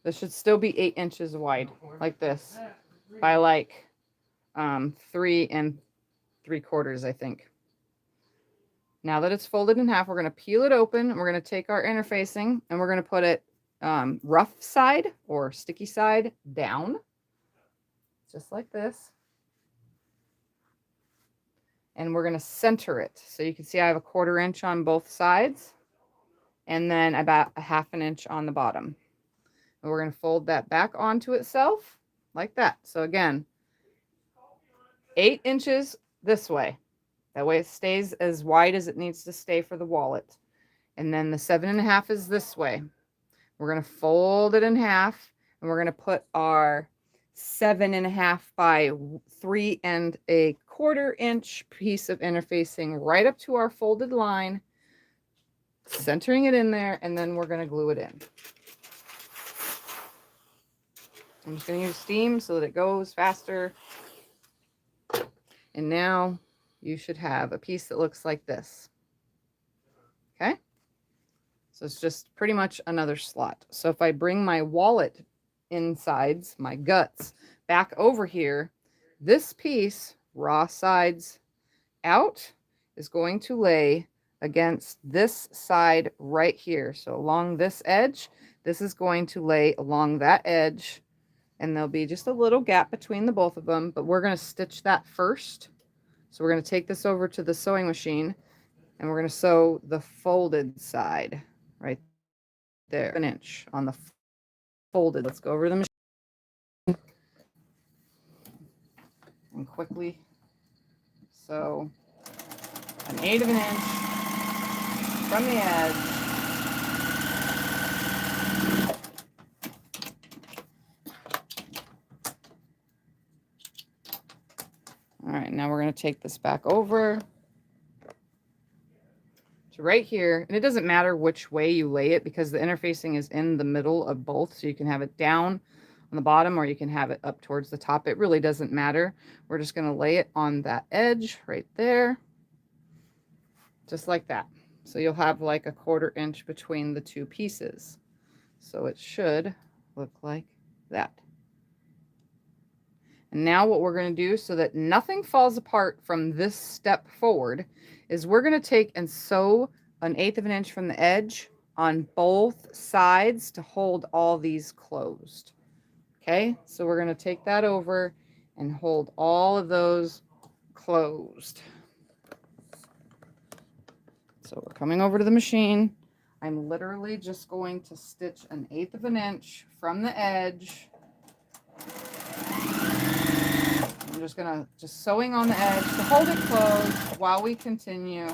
This should still be 8 inches wide like this by like 3 3/4, I think. Now that it's folded in half, we're going to peel it open and we're going to take our interfacing and we're going to put it rough side or sticky side down, just like this. And we're going to center it. So you can see I have a 1/4 inch on both sides and then about 1/2 inch on the bottom. And we're going to fold that back onto itself like that. So again, 8 inches this way. That way it stays as wide as it needs to stay for the wallet. And then the 7.5 is this way. We're going to fold it in half and we're going to put our 7.5 by 3 1/4 inch piece of interfacing right up to our folded line, centering it in there, and then we're going to glue it in. I'm just going to use steam so that it goes faster. And now you should have a piece that looks like this. Okay? So it's just pretty much another slot. So if I bring my wallet insides, my guts, back over here, this piece, raw sides out, is going to lay against this side right here. So along this edge, this is going to lay along that edge. And there'll be just a little gap between the both of them, but we're going to stitch that first. So we're going to take this over to the sewing machine and we're going to sew the folded side right there, 1 inch on the folded. Let's go over the machine and quickly sew an 1/8 inch from the edge. All right, now we're going to take this back over to right here. And it doesn't matter which way you lay it because the interfacing is in the middle of both. So you can have it down on the bottom or you can have it up towards the top. It really doesn't matter. We're just going to lay it on that edge right there. Just like that. So you'll have like a 1/4 inch between the two pieces. So it should look like that. And now what we're going to do so that nothing falls apart from this step forward is we're going to take and sew an 1/8 inch from the edge on both sides to hold all these closed. Okay, so we're going to take that over and hold all of those closed. So we're coming over to the machine. I'm literally just going to stitch 1/8 of an inch from the edge. I'm just gonna sewing on the edge to hold it closed while we continue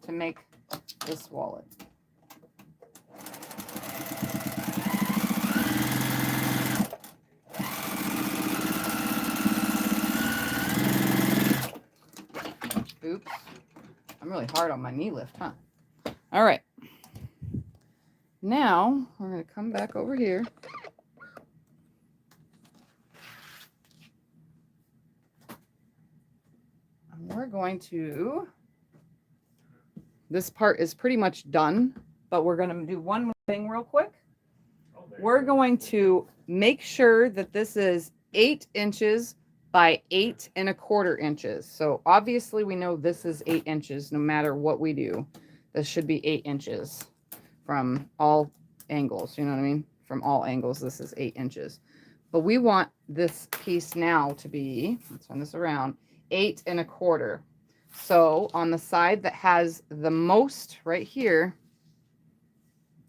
to make this wallet. Oops. I'm really hard on my knee lift, huh? All right. Now we're going to come back over here. And we're going to, this part is pretty much done, but we're going to do one more thing real quick. We're going to make sure that this is 8 inches by 8 1/4 inches. So obviously we know this is 8 inches no matter what we do. This should be 8 inches from all angles. You know what I mean? From all angles, this is 8 inches. But we want this piece now to be, let's turn this around, 8 1/4. So on the side that has the most right here,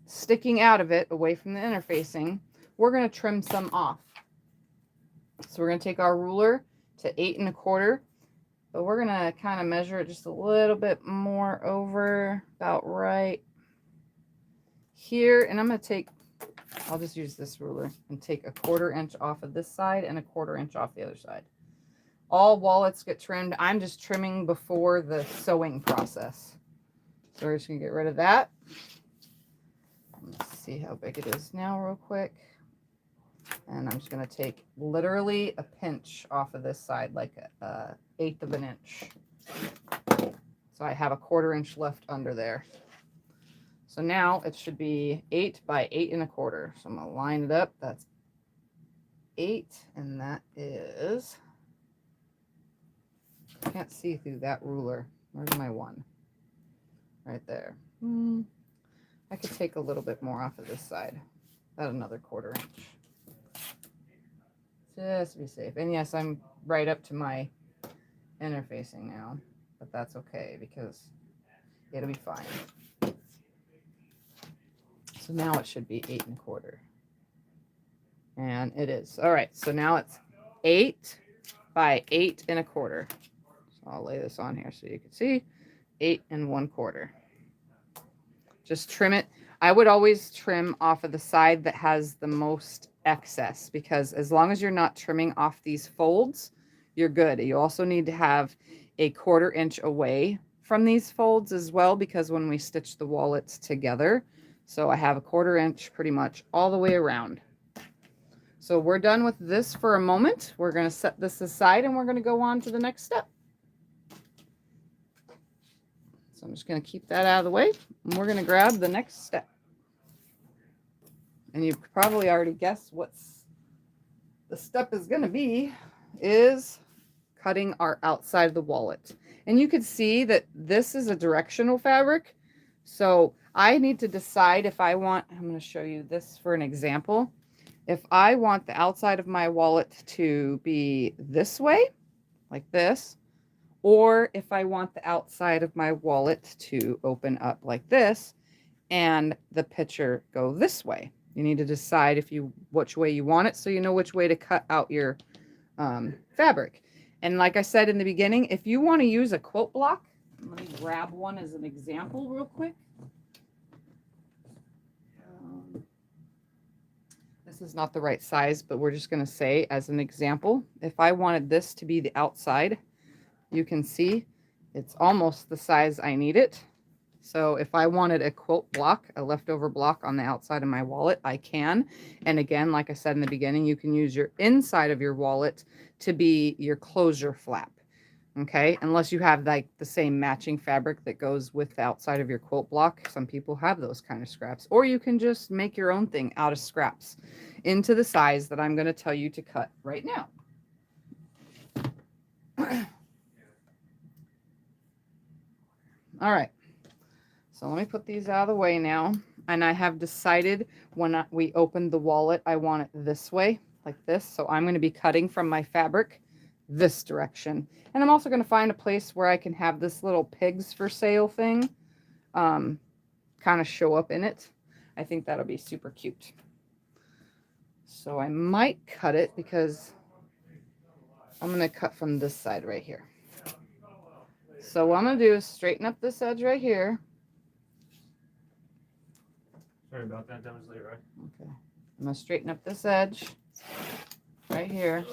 sticking out of it away from the interfacing, we're going to trim some off. So we're going to take our ruler to 8 1/4, but we're going to kind of measure it just a little bit more over about right here. And I'm going to take, I'll just use this ruler and take 1/4 inch off of this side and 1/4 inch off the other side. All wallets get trimmed. I'm just trimming before the sewing process. So we're just going to get rid of that. Let's see how big it is now real quick. And I'm just going to take literally a pinch off of this side, like 1/8 of an inch. So I have 1/4 inch left under there. So now it should be 8 by 8 1/4. So I'm going to line it up. That's 8, and that is, I can't see through that ruler. Where's my one? Right there. I could take a little bit more off of this side. About another 1/4 inch. Just to be safe. And yes, I'm right up to my interfacing now, but that's okay because it'll be fine. So now it should be 8 1/4. And it is. All right, so now it's 8 by 8 1/4. So I'll lay this on here so you can see 8 1/4. Just trim it. I would always trim off of the side that has the most excess, because as long as you're not trimming off these folds, you're good. You also need to have 1/4 inch away from these folds as well, because when we stitch the wallets together, so I have 1/4 inch pretty much all the way around. So we're done with this for a moment. We're going to set this aside and we're going to go on to the next step. So I'm just going to keep that out of the way, and we're going to grab the next step. And you've probably already guessed what's the step is going to be, is cutting our outside of the wallet. And you can see that this is a directional fabric. So I need to decide if I want, I'm going to show you this for an example. If I want the outside of my wallet to be this way, like this, or if I want the outside of my wallet to open up like this and the picture go this way. You need to decide which way you want it, so you know which way to cut out your fabric. And like I said in the beginning, if you want to use a quilt block, let me grab one as an example real quick. This is not the right size, but we're just going to say as an example, if I wanted this to be the outside, you can see it's almost the size I need it. So if I wanted a quilt block, a leftover block on the outside of my wallet, I can. And again, like I said in the beginning, you can use your inside of your wallet to be your closure flap. Okay, unless you have like the same matching fabric that goes with the outside of your quilt block. Some people have those kind of scraps. Or you can just make your own thing out of scraps into the size that I'm going to tell you to cut right now. All right, so let me put these out of the way now. And I have decided when we open the wallet, I want it this way, like this. So I'm going to be cutting from my fabric this direction. And I'm also going to find a place where I can have this little pigs for sale thing kind of show up in it. I think that'll be super cute. So I might cut it because I'm going to cut from this side right here. So what I'm going to do is straighten up this edge right here. Sorry about that. That was Leroy. Okay. I'm going to straighten up this edge right here.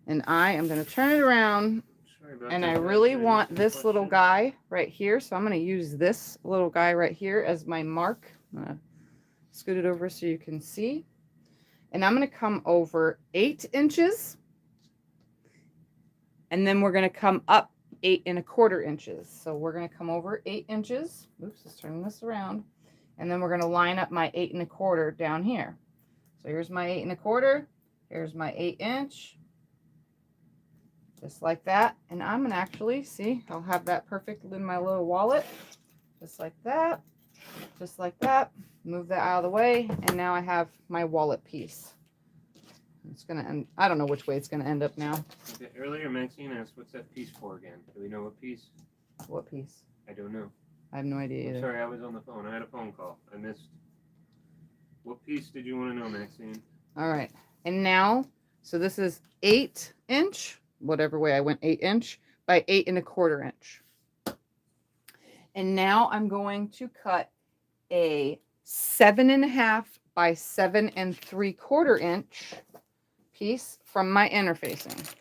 And I am going to turn it around. And I really want this little guy right here. So I'm going to use this little guy right here as my mark. I'm going to scoot it over so you can see. And I'm going to come over 8 inches. And then we're going to come up 8 1/4 inches. So we're going to come over 8 inches. Oops, just turning this around. And then we're going to line up my 8 1/4 down here. So here's my 8 1/4. Here's my 8 inch. Just like that. And I'm going to actually, see, I'll have that perfect in my little wallet. Just like that. Just like that. Move that out of the way. And now I have my wallet piece. It's going to end, I don't know which way it's going to end up now. Okay, earlier Maxine asked, what's that piece for again? Do we know what piece? What piece? I don't know. I have no idea either. Sorry, I was on the phone. I had a phone call. I missed. What piece did you want to know, Maxine? All right. And now, so this is 8 inch, whatever way I went, 8 inch by 8 1/4 inch. And now I'm going to cut a 7 1/2 by 7 3/4 inch piece from my interfacing.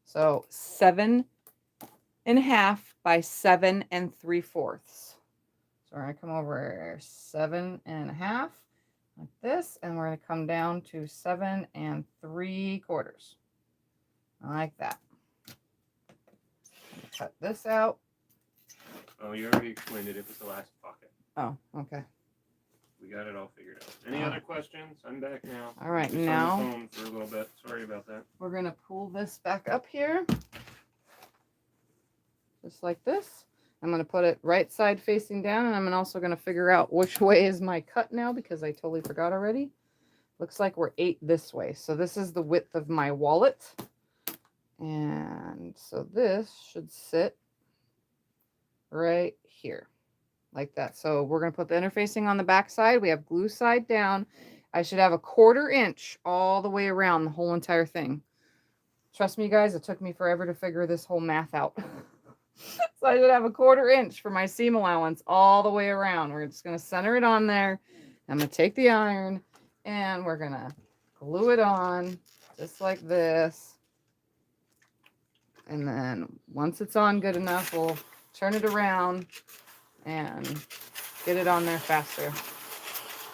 So 7 1/2 by 7 3/4. So we're going to come over 7 1/2 like this, and we're going to come down to 7 3/4. Like that. Cut this out. Oh, you already explained it. It was the last pocket. Oh, okay. We got it all figured out. Any other questions? I'm back now. All right, Just now on the phone for a little bit. Sorry about that. we're going to pull this back up here. Just like this. I'm going to put it right side facing down, and I'm also going to figure out which way is my cut now because I totally forgot already. Looks like we're 8 this way. So this is the width of my wallet. And so this should sit right here like that. So we're going to put the interfacing on the back side. We have glue side down. I should have a 1/4 inch all the way around the whole entire thing. Trust me, guys, it took me forever to figure this whole math out. So I should have a 1/4 inch for my seam allowance all the way around. We're just going to center it on there. I'm going to take the iron and we're going to glue it on just like this. And then once it's on good enough, we'll turn it around and get it on there faster.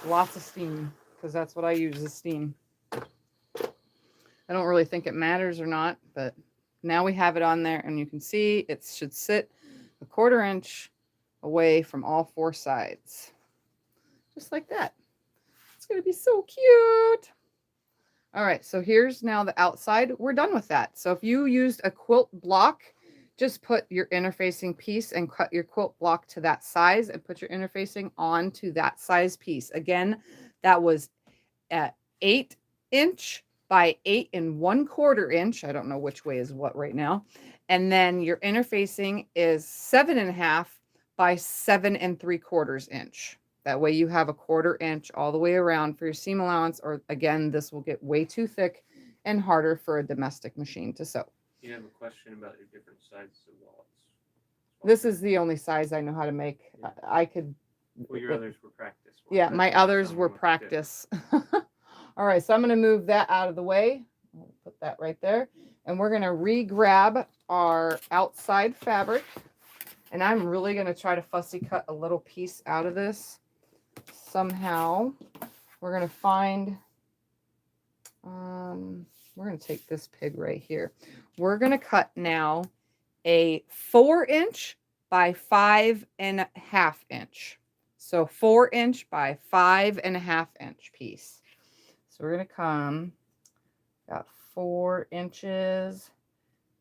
Lots of steam, because that's what I use is steam. I don't really think it matters or not, but now we have it on there, and you can see it should sit a 1/4 inch away from all 4 sides. Just like that. It's going to be so cute. All right, so here's now the outside. We're done with that. So if you used a quilt block, just put your interfacing piece and cut your quilt block to that size and put your interfacing onto that size piece. Again, that was at 8 inch by 8 1/4 inch. I don't know which way is what right now. And then your interfacing is 7 1/2 by 7 3/4 inch. That way you have a 1/4 inch all the way around for your seam allowance, or again, this will get way too thick and harder for a domestic machine to sew. You have a question about your different sizes of wallets. This is the only size I know how to make. Yeah. I could. Well, your others were practice. Yeah, my others were practice. All right, so I'm going to move that out of the way. I'll put that right there. And we're going to re-grab our outside fabric. And I'm really going to try to fussy cut a little piece out of this. Somehow we're going to find, we're going to take this pig right here. We're going to cut now a 4 inch by 5 1/2 inch. So 4 inch by 5 1/2 inch piece. So we're going to come, got 4 inches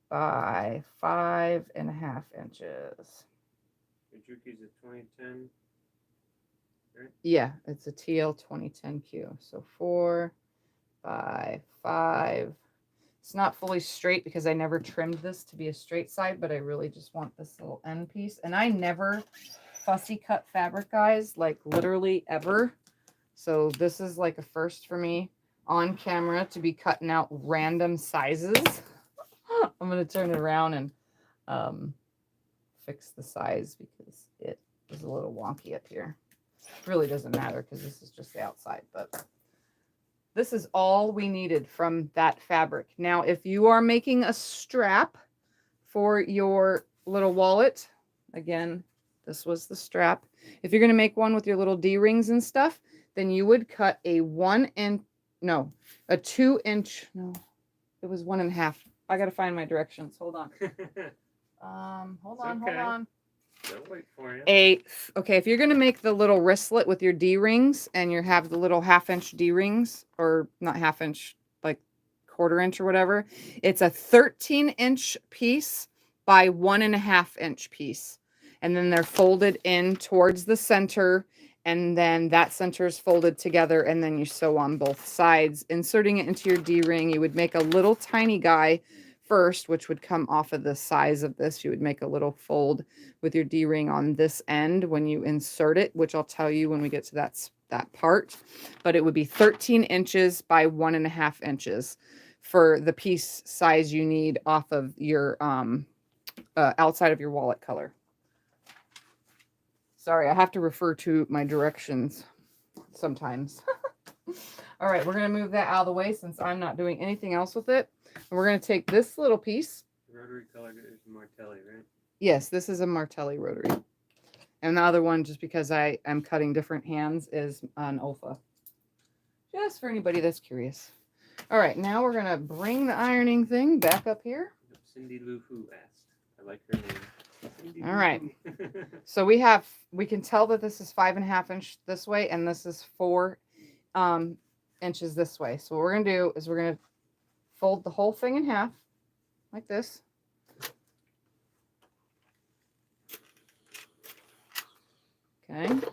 by 5 1/2 inches. Juki's a 2010. Right? Yeah, it's a TL 2010Q. So 4 by 5 It's not fully straight because I never trimmed this to be a straight side, but I really just want this little end piece. And I never fussy cut fabric, guys, like literally ever. So this is like a first for me on camera to be cutting out random sizes. I'm going to turn it around and fix the size because it is a little wonky up here. It really doesn't matter because this is just the outside, but this is all we needed from that fabric. Now, if you are making a strap for your little wallet, again, this was the strap. If you're going to make one with your little D-rings and stuff, then you would cut a 1 inch, no, a 2 inch, no, it was 1.5. I got to find my directions. Hold on. Hold on. Don't wait for you. Okay, if you're going to make the little wristlet with your D-rings and you have the little 1/2 inch D-rings, or not 1/2 inch, like 1/4 inch or whatever, it's a 13-inch piece by 1.5 inch piece. And then they're folded in towards the center, and then that center is folded together, and then you sew on both sides. Inserting it into your D-ring, you would make a little tiny guy first, which would come off of the size of this. You would make a little fold with your D-ring on this end when you insert it, which I'll tell you when we get to that part. But it would be 13 inches by 1.5 inches for the piece size you need off of your outside of your wallet color. Sorry, I have to refer to my directions sometimes. All right, we're going to move that out of the way since I'm not doing anything else with it. And we're going to take this little piece. Rotary color is Martelli, right? Yes, this is a Martelli rotary. And the other one, just because I am cutting different hands, is an Olfa. Just for anybody that's curious. All right, now we're going to bring the ironing thing back up here. Cindy Lou Who asked. I like her name. Cindy All right. Lou. So we can tell that this is 5.5 inch this way, and this is 4 inches this way. So what we're going to do is we're going to fold the whole thing in half like this. Okay. And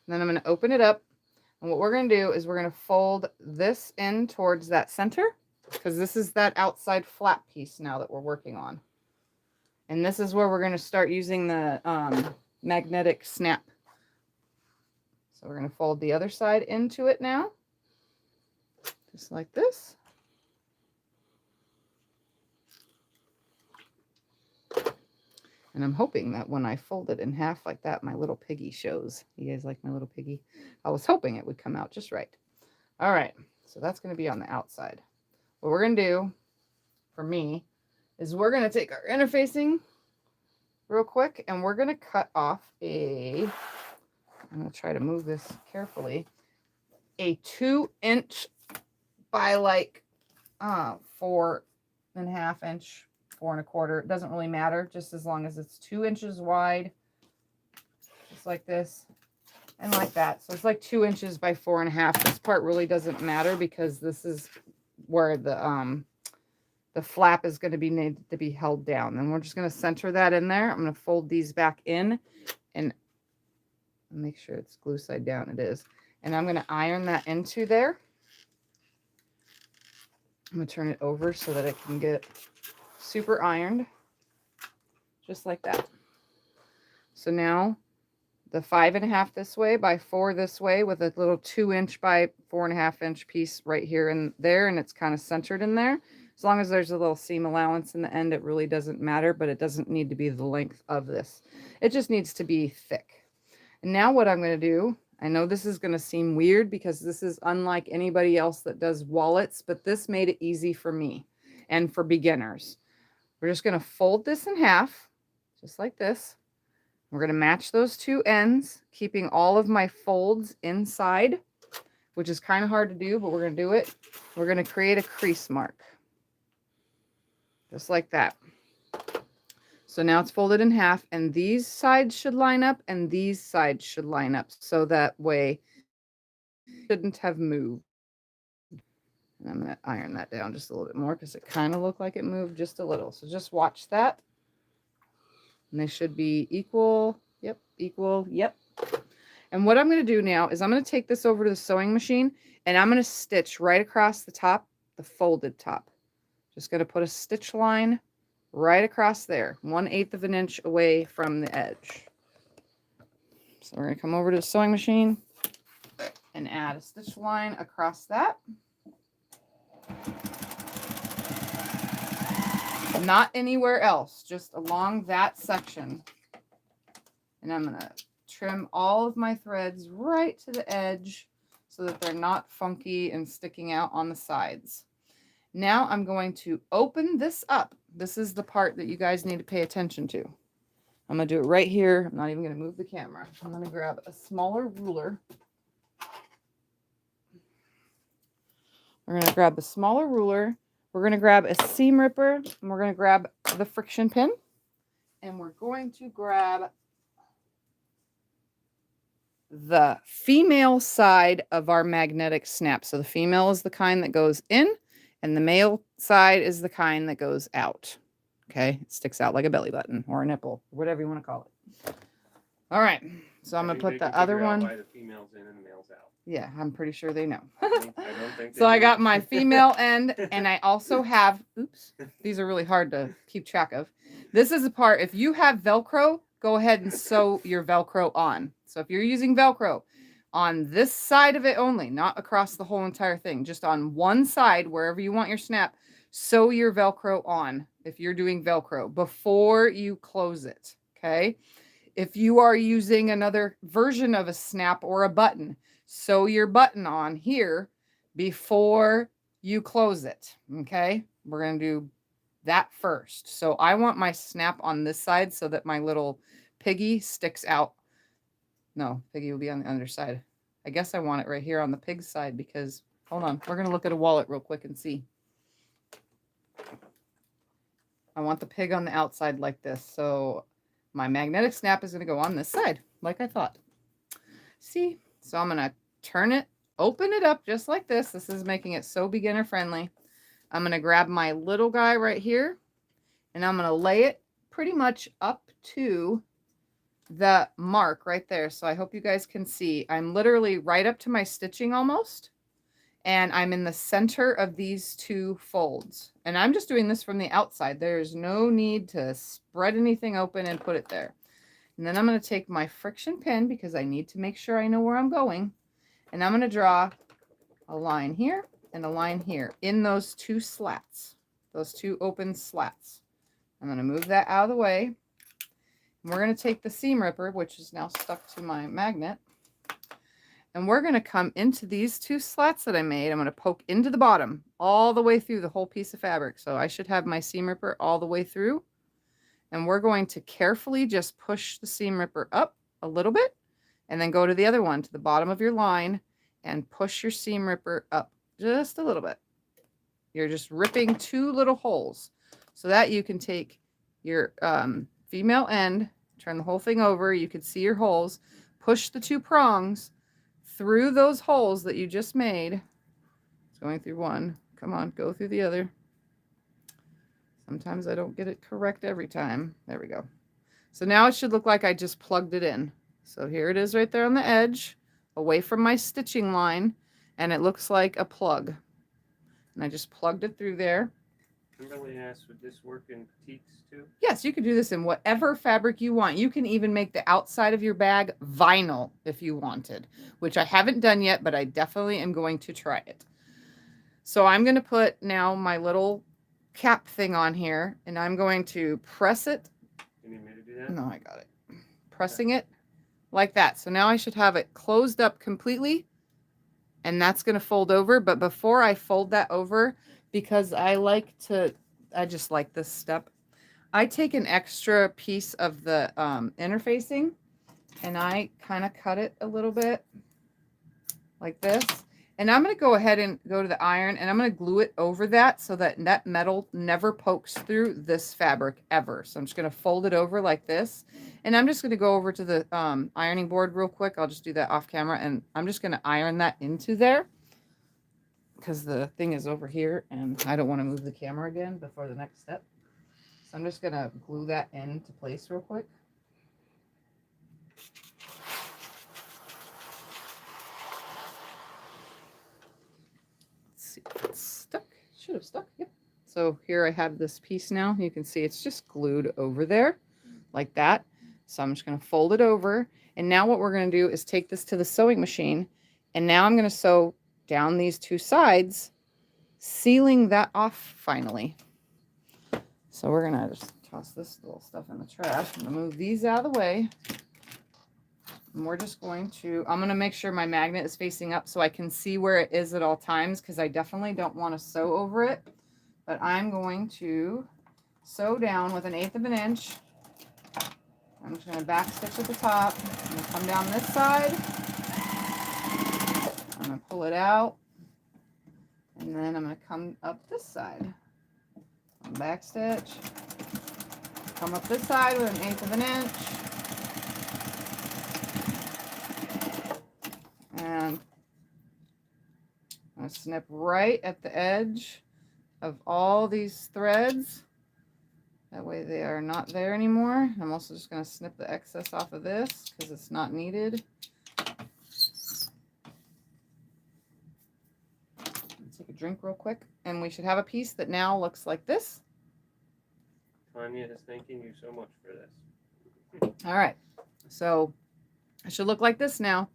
then I'm going to open it up. And what we're going to do is we're going to fold this in towards that center, because this is that outside flap piece now that we're working on. And this is where we're going to start using the magnetic snap. So we're going to fold the other side into it now, just like this. And I'm hoping that when I fold it in half like that, my little piggy shows. You guys like my little piggy? I was hoping it would come out just right. All right, so that's going to be on the outside. What we're going to do, for me, is we're going to take our interfacing real quick, and we're going to cut off I'm going to try to move this carefully, a 2 inch by like 4.5 inch, 4 1/4. It doesn't really matter, just as long as it's 2 inches wide, just like this and like that. So it's like 2 inches by 4.5. This part really doesn't matter because this is where the flap is going to be needed to be held down. And we're just going to center that in there. I'm going to fold these back in and make sure it's glue side down. It is. And I'm going to iron that into there. I'm going to turn it over so that it can get super ironed, just like that. So now the 5.5 this way by 4 this way with a little 2 inch by 4.5 inch piece right here and there, and it's kind of centered in there. As long as there's a little seam allowance in the end, it really doesn't matter, but it doesn't need to be the length of this. It just needs to be thick. And now what I'm going to do, I know this is going to seem weird because this is unlike anybody else that does wallets, but this made it easy for me and for beginners. We're just going to fold this in half, just like this. We're going to match those two ends, keeping all of my folds inside, which is kind of hard to do, but we're going to do it. We're going to create a crease mark, just like that. So now it's folded in half, and these sides should line up, and these sides should line up, so that way it shouldn't have moved. And I'm going to iron that down just a little bit more because it kind of looked like it moved just a little. So just watch that. And they should be equal. Yep, equal. Yep. And what I'm going to do now is I'm going to take this over to the sewing machine, and I'm going to stitch right across the top, the folded top. Just going to put a stitch line right across there, 1/8 of an inch away from the edge. So we're going to come over to the sewing machine and add a stitch line across that. Not anywhere else, just along that section. And I'm going to trim all of my threads right to the edge so that they're not funky and sticking out on the sides. Now I'm going to open this up. This is the part that you guys need to pay attention to. I'm going to do it right here. I'm not even going to move the camera. I'm going to grab a smaller ruler. We're going to grab the smaller ruler. We're going to grab a seam ripper, and we're going to grab the friction pin. And we're going to grab the female side of our magnetic snap. So the female is the kind that goes in, and the male side is the kind that goes out. Okay, it sticks out like a belly button or a nipple, whatever you want to call it. All right, so I'm going to put the other one. Why the female's in and the male's out. Yeah, I'm pretty sure they know. I don't think So I got my female end, and I also have, oops, these are really hard to keep track of. This is a part, if you have Velcro, go ahead and sew your Velcro on. So if you're using Velcro on this side of it only, not across the whole entire thing, just on one side, wherever you want your snap, sew your Velcro on if you're doing Velcro before you close it, okay? If you are using another version of a snap or a button, sew your button on here before you close it, okay? We're going to do that first. So I want my snap on this side so that my little piggy sticks out. No, piggy will be on the underside. I guess I want it right here on the pig's side because, hold on, we're going to look at a wallet real quick and see. I want the pig on the outside like this. So my magnetic snap is going to go on this side, like I thought. See? So I'm going to turn it, open it up just like this. This is making it so beginner friendly. I'm going to grab my little guy right here, and I'm going to lay it pretty much up to the mark right there. So I hope you guys can see. I'm literally right up to my stitching almost, and I'm in the center of these two folds. And I'm just doing this from the outside. There's no need to spread anything open and put it there. And then I'm going to take my friction pin because I need to make sure I know where I'm going. And I'm going to draw a line here and a line here in those two slats, those two open slats. I'm going to move that out of the way. And we're going to take the seam ripper, which is now stuck to my magnet, and we're going to come into these two slats that I made. I'm going to poke into the bottom all the way through the whole piece of fabric. So I should have my seam ripper all the way through. And we're going to carefully just push the seam ripper up a little bit, and then go to the other one, to the bottom of your line, and push your seam ripper up just a little bit. You're just ripping two little holes so that you can take your female end, turn the whole thing over. You can see your holes. Push the two prongs through those holes that you just made. It's going through one. Come on, go through the other. Sometimes I don't get it correct every time. There we go. So now it should look like I just plugged it in. So here it is right there on the edge, away from my stitching line, and it looks like a plug. And I just plugged it through there. Kimberly asked, would this work in petites too? Yes, you can do this in whatever fabric you want. You can even make the outside of your bag vinyl if you wanted, which I haven't done yet, but I definitely am going to try it. So I'm going to put now my little cap thing on here, and I'm going to press it. You need me to do that? No, I got it. Pressing it like that. So now I should have it closed up completely, and that's going to fold over. But before I fold that over, because I just like this step, I take an extra piece of the interfacing, and I kind of cut it a little bit like this. And I'm going to go ahead and go to the iron, and I'm going to glue it over that so that that metal never pokes through this fabric ever. So I'm just going to fold it over like this. And I'm just going to go over to the ironing board real quick. I'll just do that off camera, and I'm just going to iron that into there because the thing is over here, and I don't want to move the camera again before the next step. So I'm just going to glue that into place real quick. See if it's stuck. Should have stuck. Yep, So here I have this piece now. You can see it's just glued over there like that. So I'm just going to fold it over. And now what we're going to do is take this to the sewing machine. And now I'm going to sew down these two sides, sealing that off finally. So we're going to just toss this little stuff in the trash. I'm going to move these out of the way. And we're just going to, I'm going to make sure my magnet is facing up so I can see where it is at all times, because I definitely don't want to sew over it. But I'm going to sew down with 1/8 of an inch. I'm just going to back stitch at the top. I'm going to come down this side. I'm going to pull it out. And then I'm going to come up this side. Back stitch. Come up this side with 1/8 of an inch. And I'm going to snip right at the edge of all these threads. That way they are not there anymore. I'm also just going to snip the excess off of this because it's not needed. Take a drink real quick. And we should have a piece that now looks like this. Tanya is thanking you so much for this. All right. So it should look like this now.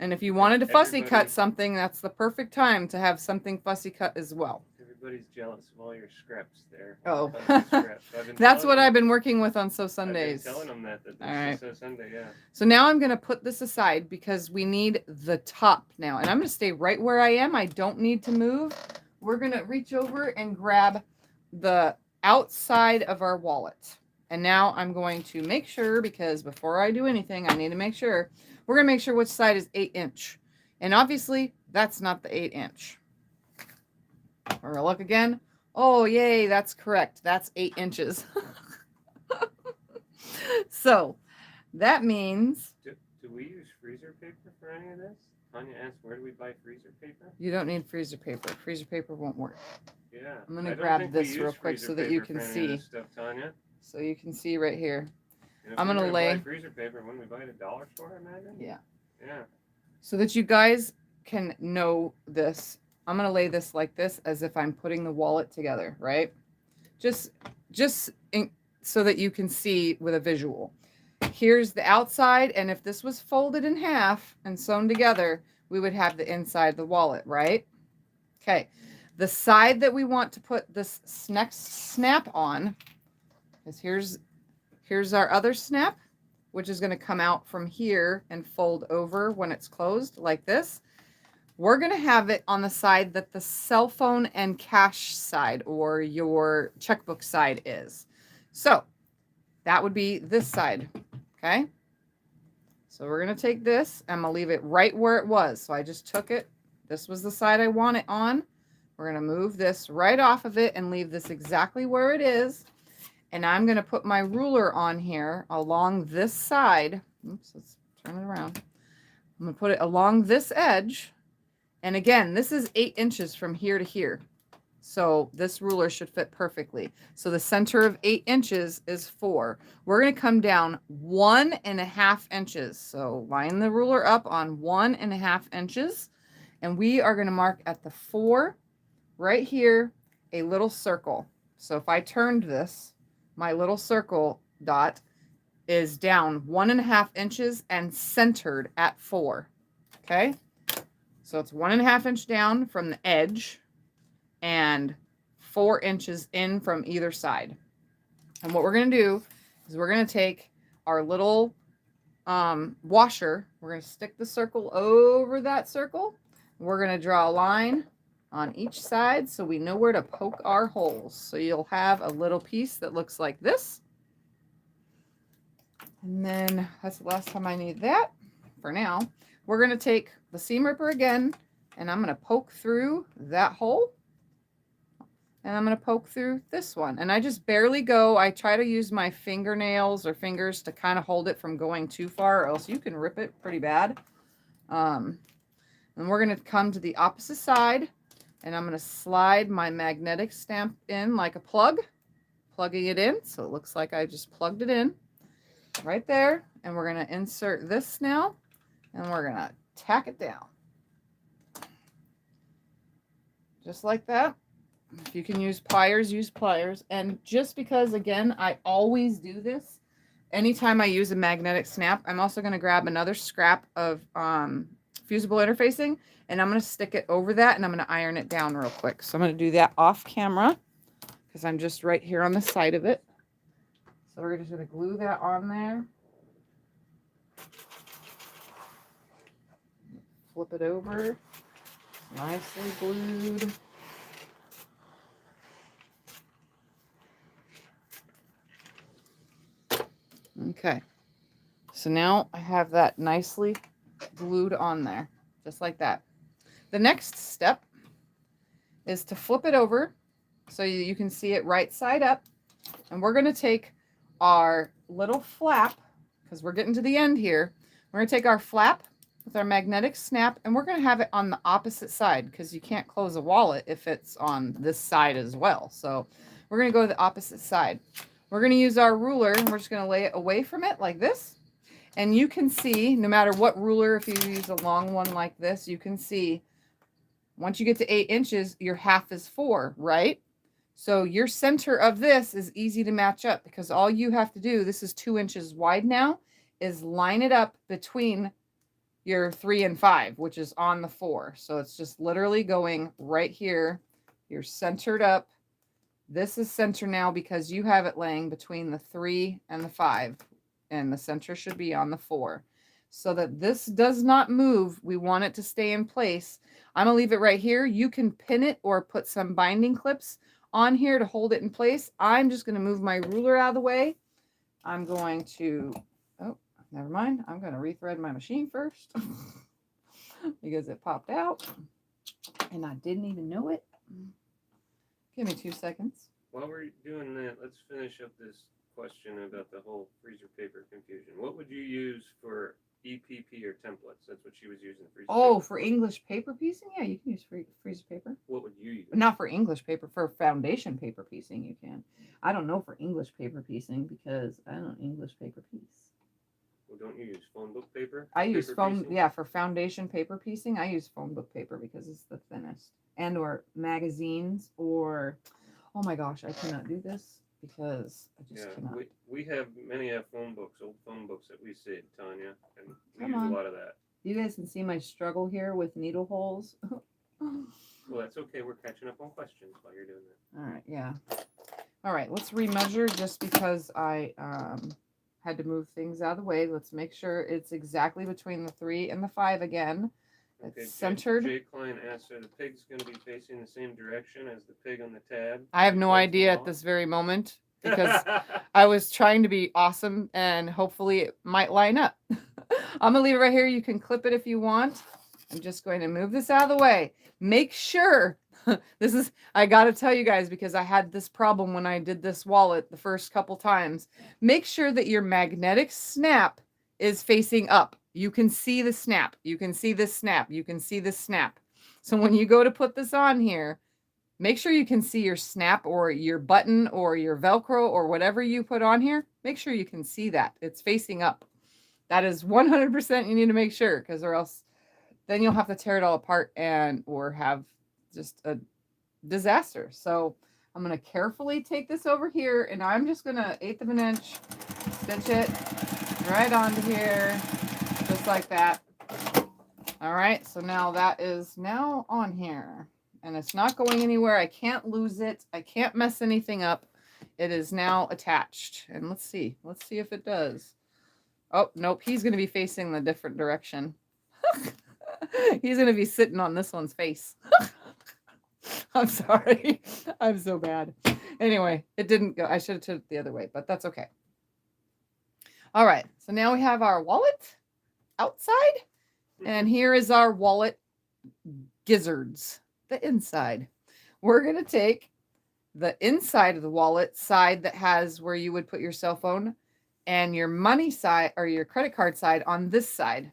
And if you wanted to fussy cut something, that's the perfect time to have something fussy cut as well. Everybody's jealous of all your scraps there. Oh, scraps. that's what I've been working with on Sew Sundays. I've been telling them that this all right. is Sew Sunday, yeah. So now I'm going to put this aside because we need the top now. And I'm going to stay right where I am. I don't need to move. We're going to reach over and grab the outside of our wallet. And now I'm going to make sure, because before I do anything, I need to make sure. We're going to make sure which side is 8-inch. And obviously, that's not the 8-inch. We're going to look again. Oh, yay, that's correct. That's 8 inches. So, that means... Do we use freezer paper for any of this? Tanya asked, where do we buy freezer paper? You don't need freezer paper. Freezer paper won't work. Yeah. I'm going to grab this real quick so that you can see. Stuff, Tanya. So you can see right here. I'm going to lay... buy freezer paper when we buy at a dollar store, I imagine? Yeah. Yeah. So that you guys can know this. I'm going to lay this like this as if I'm putting the wallet together, right? Just so that you can see with a visual. Here's the outside, and if this was folded in half and sewn together, we would have the inside of the wallet, right? Okay. The side that we want to put this next snap on is here's our other snap, which is going to come out from here and fold over when it's closed like this. We're going to have it on the side that the cell phone and cash side or your checkbook side is. So that would be this side. Okay. So we're going to take this. I'm going to leave it right where it was. So I just took it. This was the side I want it on. We're going to move this right off of it and leave this exactly where it is. And I'm going to put my ruler on here along this side. Oops, let's turn it around. I'm going to put it along this edge. And again, this is 8 inches from here to here. So this ruler should fit perfectly. So the center of 8 inches is 4. We're going to come down 1.5 inches. So line the ruler up on 1.5 inches. And we are going to mark at the 4 right here, a little circle. So if I turned this, my little circle dot is down 1.5 inches and centered at 4. Okay. So it's 1.5 inch down from the edge and 4 inches in from either side. And what we're going to do is we're going to take our little washer. We're going to stick the circle over that circle. We're going to draw a line on each side so we know where to poke our holes. So you'll have a little piece that looks like this. And then that's the last time I need that for now. We're going to take the seam ripper again, and I'm going to poke through that hole. And I'm going to poke through this one. And I just barely go. I try to use my fingernails or fingers to kind of hold it from going too far, or else you can rip it pretty bad. And we're going to come to the opposite side. And I'm going to slide my magnetic stamp in like a plug, plugging it in. So it looks like I just plugged it in right there. And we're going to insert this now. And we're going to tack it down. Just like that. If you can use pliers, use pliers. And just because, again, I always do this, anytime I use a magnetic snap, I'm also going to grab another scrap of fusible interfacing, and I'm going to stick it over that, and I'm going to iron it down real quick. So I'm going to do that off camera because I'm just right here on the side of it. So we're just going to glue that on there. Flip it over. Nicely glued. Okay. So now I have that nicely glued on there, just like that. The next step is to flip it over so you can see it right side up. And we're going to take our little flap, because we're getting to the end here. We're going to take our flap with our magnetic snap, and we're going to have it on the opposite side, because you can't close a wallet if it's on this side as well. So we're going to go to the opposite side. We're going to use our ruler, and we're just going to lay it away from it like this. And you can see, no matter what ruler, if you use a long one like this, you can see once you get to 8 inches, your half is 4, right? So your center of this is easy to match up, because all you have to do, this is 2 inches wide now, is line it up between your 3 and 5, which is on the 4. So it's just literally going right here. You're centered up. This is center now because you have it laying between the 3 and the 5, and the center should be on the 4. So that this does not move, we want it to stay in place. I'm going to leave it right here. You can pin it or put some binding clips on here to hold it in place. I'm just going to move my ruler out of the way. I'm going to, oh, never mind. I'm going to rethread my machine first because it popped out and I didn't even know it. Give me 2 seconds. While we're doing that, let's finish up this question about the whole freezer paper confusion. What would you use for EPP or templates? That's what she was using. Oh, for English paper piecing? Yeah, you can use freezer paper. What would you use? Not for English paper. For foundation paper piecing, you can. I don't know for English paper piecing because I don't English paper piece. Well, don't you use phone book paper? I use phone, yeah, for foundation paper piecing. I use phone book paper because it's the thinnest. And or magazines or, oh my gosh, I cannot do this because I just cannot. We have many phone books, old phone books that we see, Tanya, and we use a lot of that. You guys can see my struggle here with needle holes. Well, that's okay. We're catching up on questions while you're doing that. All right, yeah. All right, let's remeasure just because I had to move things out of the way. Let's make sure it's exactly between the 3 and the 5 again. Okay, it's centered. Jay Klein asked, are the pigs going to be facing the same direction as the pig on the tab? I have no idea at this very moment because I was trying to be awesome and hopefully it might line up. I'm going to leave it right here. You can clip it if you want. I'm just going to move this out of the way. Make sure, this is, I got to tell you guys because I had this problem when I did this wallet the first couple times. Make sure that your magnetic snap is facing up. You can see the snap. You can see this snap. You can see this snap. So when you go to put this on here, make sure you can see your snap or your button or your Velcro or whatever you put on here. Make sure you can see that. It's facing up. That is 100% you need to make sure because or else then you'll have to tear it all apart and or have just a disaster. So I'm going to carefully take this over here and I'm just going to 1/8 of an inch stitch it right onto here. Just like that. All right, so now that is now on here and it's not going anywhere. I can't lose it. I can't mess anything up. It is now attached and let's see if it does. Oh, nope. He's going to be facing the different direction. He's going to be sitting on this one's face. I'm sorry. I'm so bad. Anyway, it didn't go. I should have took it the other way, but that's okay. All right, so now we have our wallet outside and here is our wallet gizzards, the inside. We're going to take the inside of the wallet side that has where you would put your cell phone and your money side or your credit card side on this side.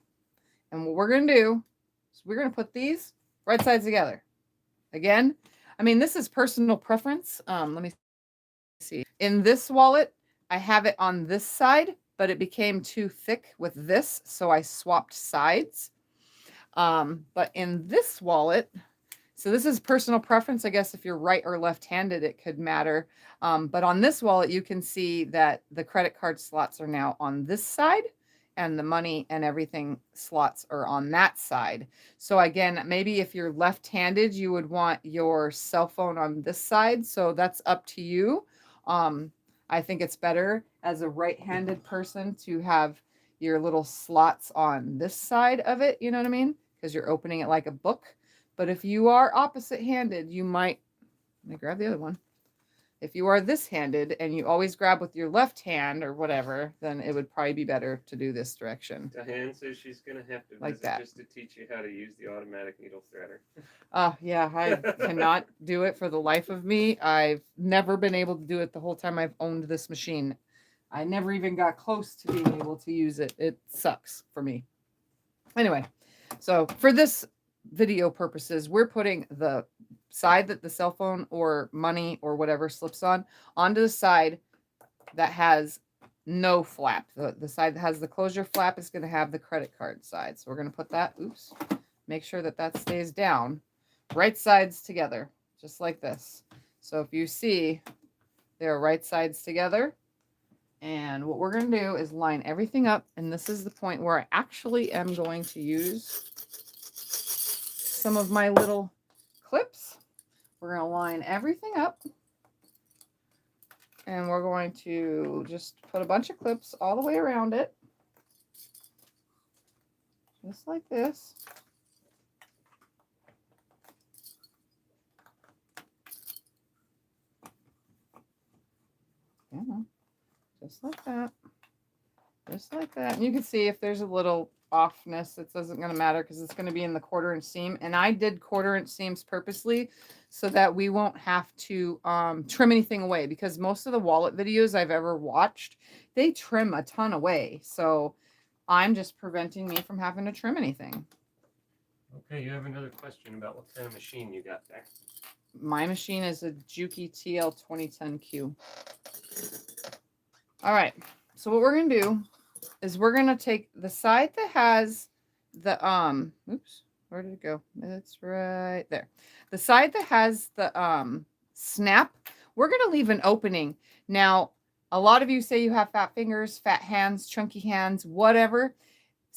And what we're going to do is we're going to put these right sides together. Again, I mean, this is personal preference. Let me see. In this wallet, I have it on this side, but it became too thick with this, so I swapped sides. But in this wallet, So this is personal preference. I guess if you're right or left-handed, it could matter. But on this wallet, you can see that the credit card slots are now on this side and the money and everything slots are on that side. So again, maybe if you're left-handed, you would want your cell phone on this side. So that's up to you. I think it's better as a right-handed person to have your little slots on this side of it. You know what I mean? Because you're opening it like a book. But if you are opposite-handed, you might, let me grab the other one. If you are this-handed and you always grab with your left hand or whatever, then it would probably be better to do this direction. Diane says she's going to have to like visit that. just to teach you how to use the automatic needle threader. Oh, yeah, I cannot do it for the life of me. I've never been able to do it the whole time I've owned this machine. I never even got close to being able to use it. It sucks for me. Anyway, so for this video purposes, we're putting the side that the cell phone or money or whatever slips on onto the side that has no flap. The side that has the closure flap is going to have the credit card side. So we're going to put that, oops, make sure that that stays down. Right sides together, just like this. So if you see, they're right sides together. And what we're going to do is line everything up. And this is the point where I actually am going to use some of my little clips. We're going to line everything up. And we're going to just put a bunch of clips all the way around it. Just like this. Yeah. Just like that. Just like that. And you can see if there's a little offness, it doesn't going to matter because it's going to be in the 1/4 inch seam. And I did 1/4 inch seams purposely so that we won't have to trim anything away, because most of the wallet videos I've ever watched, they trim a ton away. So I'm just preventing me from having to trim anything. Okay, you have another question about what kind of machine you got there. My machine is a Juki TL 2010Q. All right, so what we're going to do is we're going to take the side that has the, oops, where did it go? It's right there. The side that has the snap, we're going to leave an opening. Now, a lot of you say you have fat fingers, fat hands, chunky hands, whatever.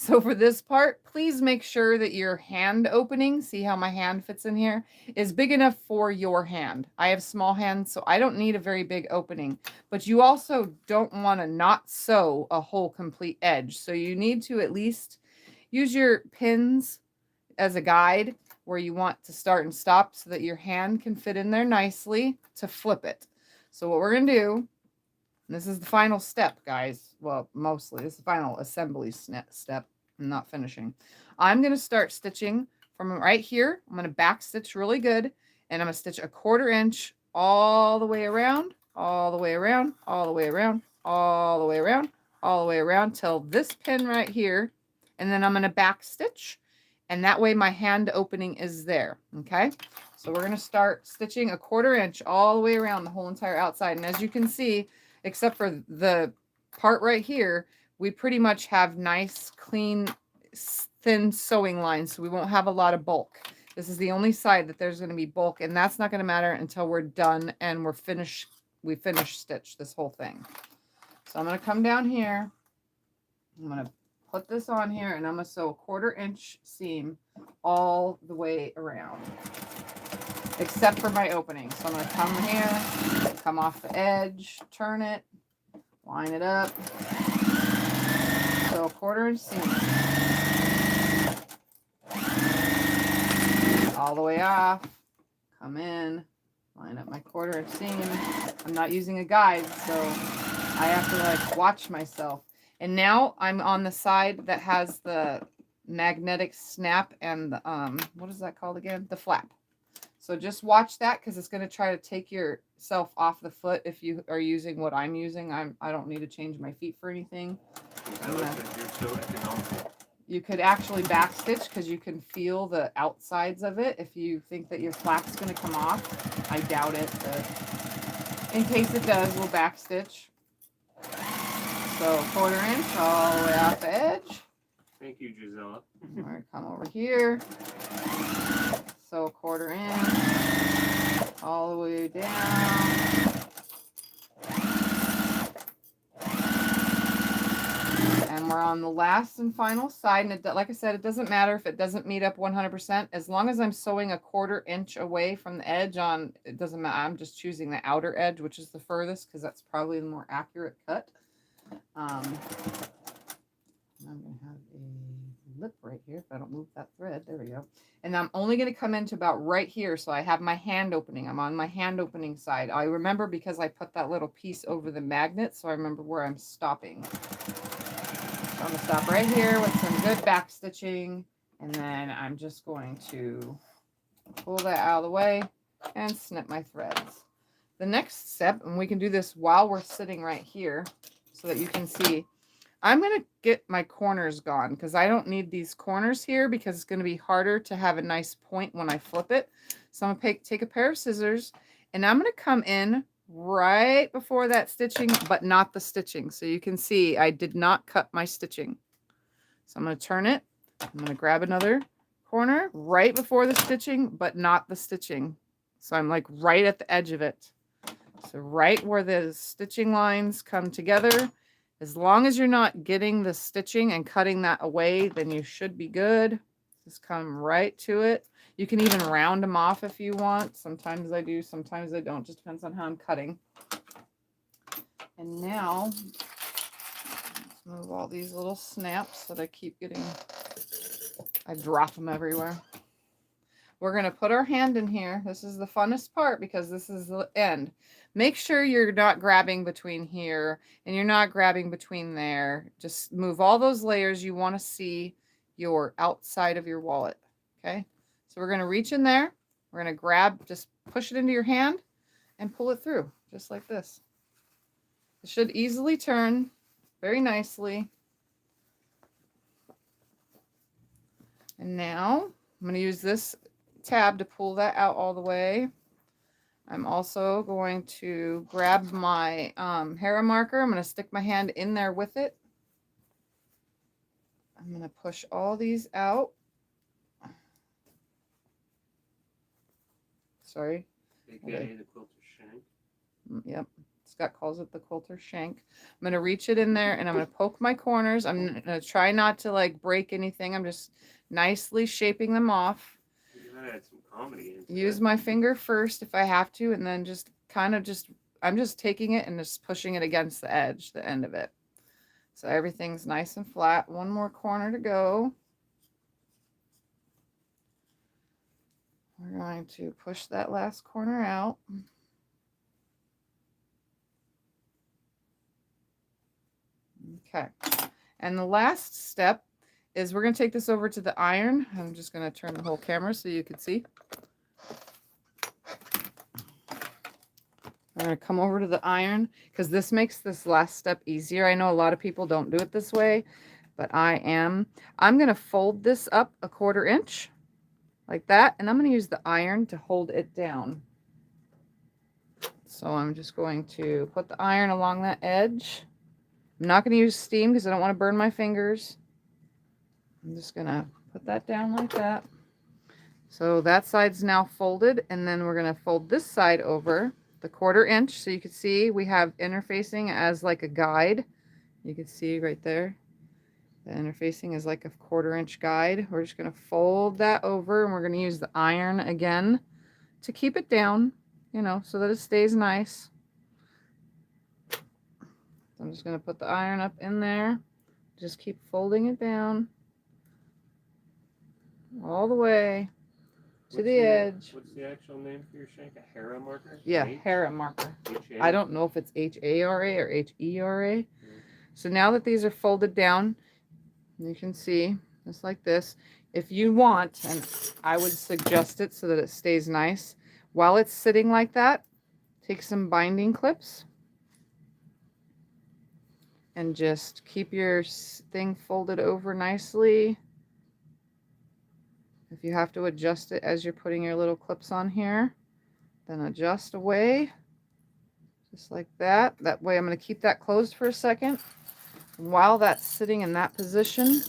So for this part, please make sure that your hand opening, see how my hand fits in here, is big enough for your hand. I have small hands, so I don't need a very big opening. But you also don't want to not sew a whole complete edge. So you need to at least use your pins as a guide where you want to start and stop so that your hand can fit in there nicely to flip it. So what we're going to do, and this is the final step, guys. Well, mostly. This is the final assembly step. I'm not finishing. I'm going to start stitching from right here. I'm going to back stitch really good. And I'm going to stitch a 1/4 inch all the way around, all the way around, all the way around, all the way around, all the way around till this pin right here. And then I'm going to back stitch. And that way my hand opening is there. Okay. So we're going to start stitching a 1/4 inch all the way around the whole entire outside. And as you can see, except for the part right here, we pretty much have nice, clean, thin sewing lines, so we won't have a lot of bulk. This is the only side that there's going to be bulk, and that's not going to matter until we're done and we finish stitch this whole thing. So I'm going to come down here. I'm going to put this on here, and I'm going to sew a 1/4 inch seam all the way around, except for my opening. So I'm going to come here, come off the edge, turn it, line it up. So a 1/4 inch seam. All the way off, come in, line up my 1/4 inch seam. I'm not using a guide, so I have to like watch myself. And now I'm on the side that has the magnetic snap and the, what is that called again? The flap. So just watch that because it's going to try to take yourself off the foot if you are using what I'm using. I don't need to change my feet for anything. You could actually back stitch because you can feel the outsides of it if you think that your flap's going to come off. I doubt it, but in case it does, we'll back stitch. So 1/4 inch all the way off the edge. Thank you, Gisela. All right, come over here. sew a 1/4 inch all the way down. And we're on the last and final side. And like I said, it doesn't matter if it doesn't meet up 100%. As long as I'm sewing a 1/4 inch away from the edge on, it doesn't matter. I'm just choosing the outer edge, which is the furthest, because that's probably the more accurate cut. I'm going to have a lip right here if I don't move that thread. There we go. And I'm only going to come into about right here. So I have my hand opening. I'm on my hand opening side. I remember because I put that little piece over the magnet. So I remember where I'm stopping. So I'm going to stop right here with some good back stitching, and then I'm just going to pull that out of the way and snip my threads. The next step, and we can do this while we're sitting right here so that you can see, I'm going to get my corners gone because I don't need these corners here because it's going to be harder to have a nice point when I flip it. So I'm going to take a pair of scissors, and I'm going to come in right before that stitching, but not the stitching. So you can see I did not cut my stitching. So I'm going to turn it. I'm going to grab another corner right before the stitching, but not the stitching. So I'm like right at the edge of it. So right where the stitching lines come together. As long as you're not getting the stitching and cutting that away, then you should be good. Just come right to it. You can even round them off if you want. Sometimes I do, sometimes I don't. Just depends on how I'm cutting. And now, let's move all these little snaps that I keep getting. I drop them everywhere. We're going to put our hand in here. This is the funnest part because this is the end. Make sure you're not grabbing between here and you're not grabbing between there. Just move all those layers. You want to see your outside of your wallet. Okay. So we're going to reach in there. We're going to grab, just push it into your hand and pull it through just like this. It should easily turn very nicely. And now I'm going to use this tab to pull that out all the way. I'm also going to grab my Hera marker. I'm going to stick my hand in there with it. I'm going to push all these out. Sorry. AKA the quilter shank. Yep. Scott calls it the quilter shank. I'm going to reach it in there and I'm going to poke my corners. I'm going to try not to like break anything. I'm just nicely shaping them off. You gotta add some comedy into Use that. my finger first if I have to, and then just kind of I'm just taking it and just pushing it against the edge, the end of it. So everything's nice and flat. One more corner to go. We're going to push that last corner out. Okay. And the last step is we're going to take this over to the iron. I'm just going to turn the whole camera so you can see. I'm going to come over to the iron because this makes this last step easier. I know a lot of people don't do it this way, but I'm going to fold this up a 1/4 inch like that, and I'm going to use the iron to hold it down. So I'm just going to put the iron along that edge. I'm not going to use steam because I don't want to burn my fingers. I'm just going to put that down like that. So that side's now folded, and then we're going to fold this side over the 1/4 inch. So you can see we have interfacing as like a guide. You can see right there. The interfacing is like a 1/4 inch guide. We're just going to fold that over, and we're going to use the iron again to keep it down, you know, so that it stays nice. So I'm just going to put the iron up in there. Just keep folding it down all the way to the edge. What's the actual name for your shank? A Hera marker? Yeah, H? Hera marker. H-A? I don't know if it's H-A-R-A or H-E-R-A. So now that these are folded down, you can see just like this. If you want, and I would suggest it so that it stays nice, while it's sitting like that, take some binding clips and just keep your thing folded over nicely. If you have to adjust it as you're putting your little clips on here, then adjust away, just like that. That way I'm going to keep that closed for a second. While that's sitting in that position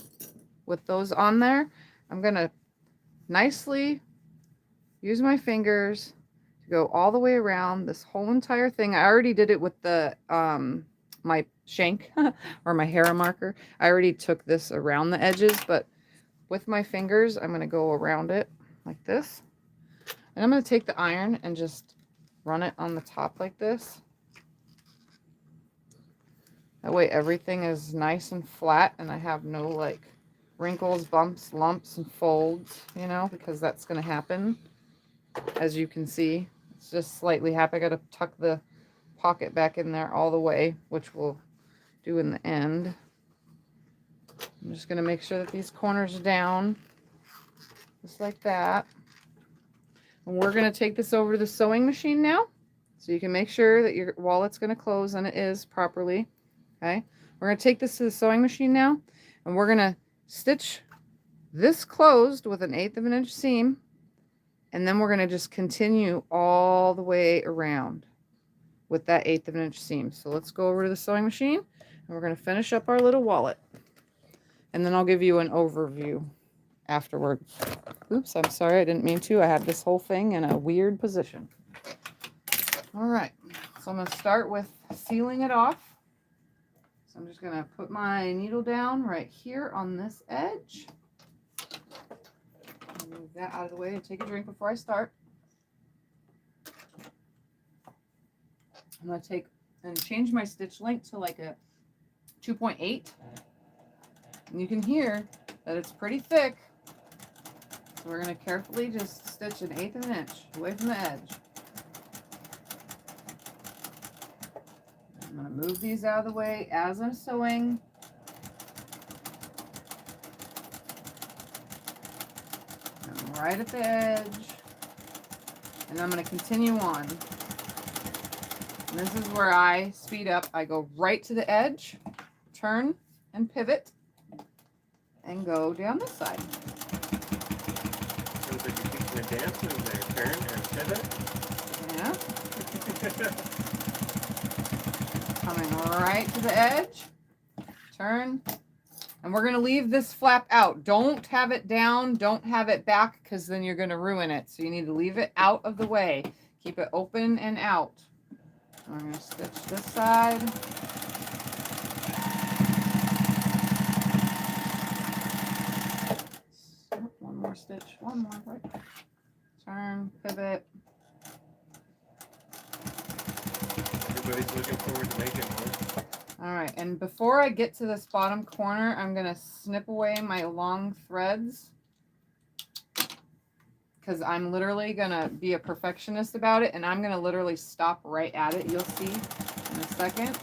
with those on there, I'm going to nicely use my fingers to go all the way around this whole entire thing. I already did it with the my shank or my Hera marker. I already took this around the edges, but with my fingers, I'm going to go around it like this. And I'm going to take the iron and just run it on the top like this. That way everything is nice and flat and I have no like wrinkles, bumps, lumps, and folds, you know, because that's going to happen. As you can see, it's just slightly happy. I got to tuck the pocket back in there all the way, which we'll do in the end. I'm just going to make sure that these corners are down, just like that. And we're going to take this over to the sewing machine now, so you can make sure that your wallet's going to close, and it is properly. Okay, we're going to take this to the sewing machine now, and we're going to stitch this closed with an 1/8 of an inch seam, and then we're going to just continue all the way around with that 1/8 of an inch seam. So let's go over to the sewing machine, and we're going to finish up our little wallet, and then I'll give you an overview afterwards. Oops, I'm sorry, I didn't mean to. I had this whole thing in a weird position. All right, so I'm going to start with sealing it off. So I'm just going to put my needle down right here on this edge. Move that out of the way and take a drink before I start. I'm going to take and change my stitch length to like a 2.8. And you can hear that it's pretty thick. So we're going to carefully just stitch an 1/8 of an inch away from the edge. I'm going to move these out of the way as I'm sewing. I'm right at the edge. And I'm going to continue on. And this is where I speed up. I go right to the edge, turn and pivot, and go down this side. Sounds like you're teaching a dance move there. Turn and pivot. Yeah. Coming right to the edge, turn, and we're going to leave this flap out. Don't have it down, don't have it back, because then you're going to ruin it. So you need to leave it out of the way. Keep it open and out. We're going to stitch this side. One more stitch, one more, right? Turn, pivot. Everybody's looking forward to making one. All right, and before I get to this bottom corner, I'm going to snip away my long threads, because I'm literally going to be a perfectionist about it, and I'm going to literally stop right at it. You'll see in a second.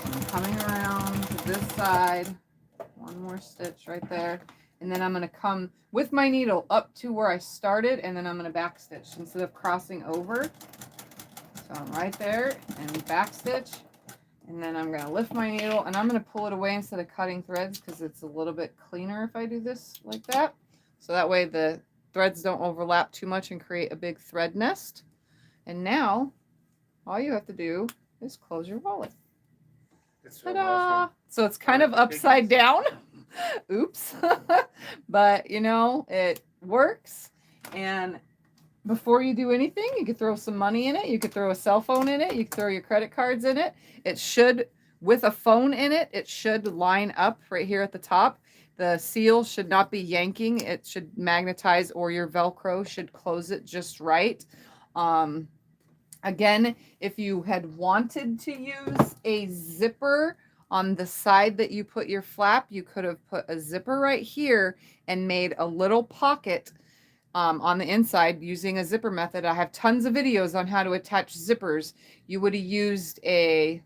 I'm coming around to this side. One more stitch right there. And then I'm going to come with my needle up to where I started, and then I'm going to back stitch instead of crossing over. So I'm right there and back stitch, and then I'm going to lift my needle, and I'm going to pull it away instead of cutting threads, because it's a little bit cleaner if I do this like that. So that way the threads don't overlap too much and create a big thread nest. And now all you have to do is close your wallet. So Ta-da! awesome. So it's kind of upside down. Oops. But you know, it works. And before you do anything, you could throw some money in it. You could throw a cell phone in it. You could throw your credit cards in it. It should, with a phone in it, it should line up right here at the top. The seal should not be yanking. It should magnetize, or your Velcro should close it just right. Again, if you had wanted to use a zipper on the side that you put your flap, you could have put a zipper right here and made a little pocket on the inside using a zipper method. I have tons of videos on how to attach zippers. You would have used a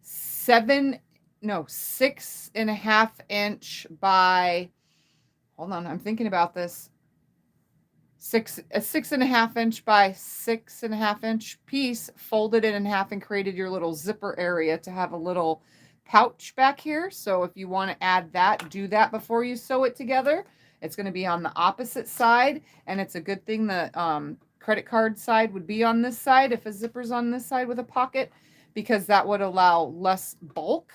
6.5 inch by, hold on, I'm thinking about this. A 6.5 inch by 6.5 inch piece, folded it in half and created your little zipper area to have a little pouch back here. So if you want to add that, do that before you sew it together. It's going to be on the opposite side, and it's a good thing the credit card side would be on this side if a zipper's on this side with a pocket, because that would allow less bulk.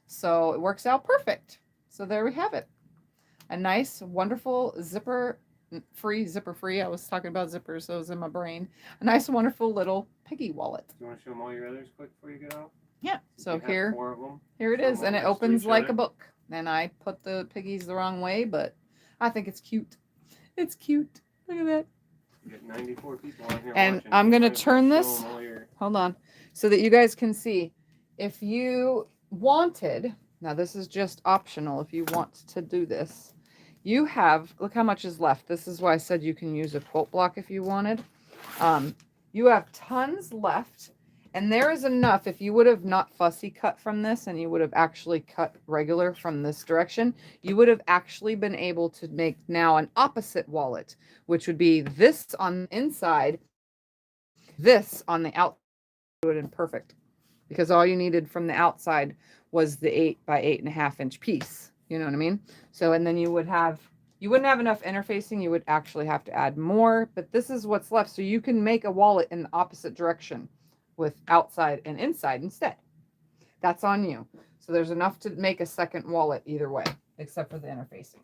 So it works out perfect. So there we have it. a nice, wonderful zipper free. I was talking about zippers, so it was in my brain. A nice, wonderful little piggy wallet. Do you want to show them all your others quick before you get off? Yeah. So You have here, 4 of them. here it Show 'em is, all and it next to opens each like other. a book. And I put the piggies the wrong way, but I think it's cute. It's cute. Look at that. You get 94 people on here And watching. I'm so gonna might as well turn show this. 'em all your... Hold on, so that you guys can see. If you wanted, now this is just optional. If you want to do this, you have. Look how much is left. This is why I said you can use a quilt block if you wanted. You have tons left. And there is enough, if you would have not fussy cut from this and you would have actually cut regular from this direction, you would have actually been able to make now an opposite wallet, which would be this on the inside, this on the outside. Do it in perfect, because all you needed from the outside was the 8 by 8.5 inch piece. You know what I mean? So, and then you wouldn't have enough interfacing. You would actually have to add more, but this is what's left. So you can make a wallet in the opposite direction with outside and inside instead. That's on you. So there's enough to make a second wallet either way, except for the interfacing.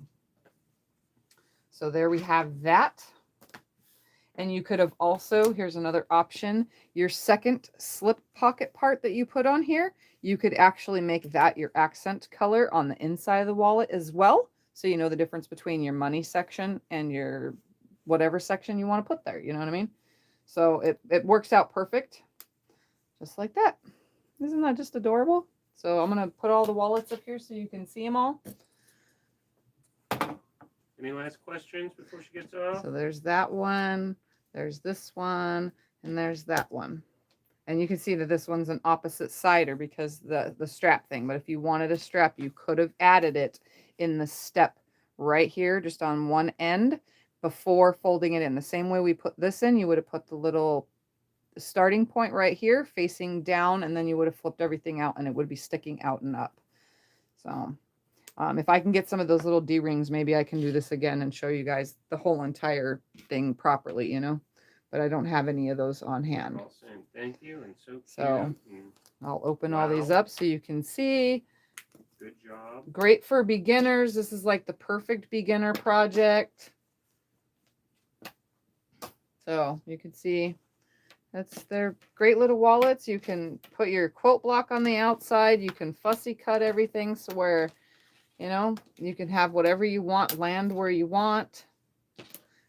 So there we have that. And you could have also, here's another option, your second slip pocket part that you put on here, you could actually make that your accent color on the inside of the wallet as well. So you know the difference between your money section and your whatever section you want to put there. You know what I mean? So it works out perfect. Just like that. Isn't that just adorable? So I'm going to put all the wallets up here so you can see them all. Any last questions before she gets off? So there's that one, there's this one, and there's that one. And you can see that this one's an opposite sider because the strap thing. But if you wanted a strap, you could have added it in the step right here, just on one end before folding it in. The same way we put this in, you would have put the little starting point right here facing down, and then you would have flipped everything out and it would be sticking out and up. So if I can get some of those little D-rings, maybe I can do this again and show you guys the whole entire thing properly, you know, but I don't have any of those on hand. All saying thank you and so So cute. I'll open all these up so you can see. Good job. Great for beginners. This is like the perfect beginner project. So you can see they're great little wallets. You can put your quilt block on the outside. You can fussy cut everything so where, you know, you can have whatever you want land where you want.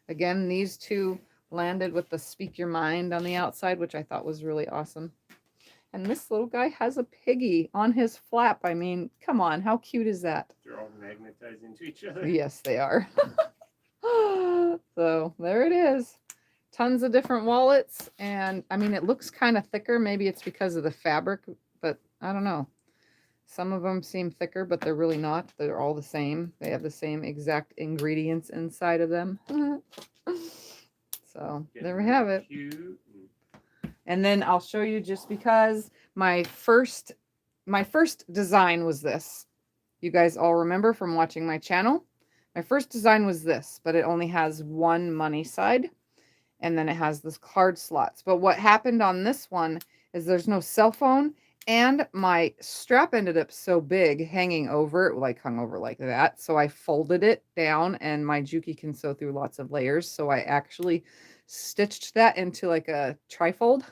Again, these two landed with the speak your mind on the outside, which I thought was really awesome. And this little guy has a piggy on his flap. I mean, come on, how cute is that? They're all magnetizing to each other. Yes, they are. So there it is. Tons of different wallets. And I mean, it looks kind of thicker. Maybe it's because of the fabric, but I don't know. Some of them seem thicker, but they're really not. They're all the same. They have the same exact ingredients inside of them. So there we have it. Cute. And then I'll show you, just because my first design was this. You guys all remember from watching my channel. My first design was this, but it only has one money side. And then it has this card slots. But what happened on this one is there's no cell phone. And my strap ended up so big hanging over it, like hung over like that. So I folded it down, and my Juki can sew through lots of layers. So I actually stitched that into like a trifold.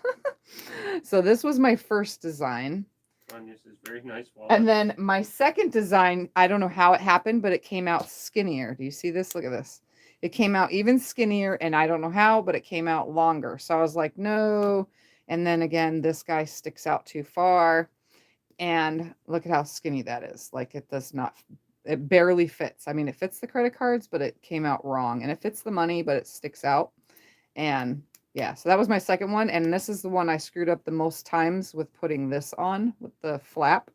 So this was my first design. This is very nice wallet. And then my second design, I don't know how it happened, but it came out skinnier. Do you see this? Look at this. It came out even skinnier, and I don't know how, but it came out longer. So I was like, no. And then again, this guy sticks out too far. And look at how skinny that is. Like, it does not, it barely fits. I mean, it fits the credit cards, but it came out wrong. And it fits the money, but it sticks out. And yeah, so that was my second one. And this is the one I screwed up the most times with putting this on with the flap,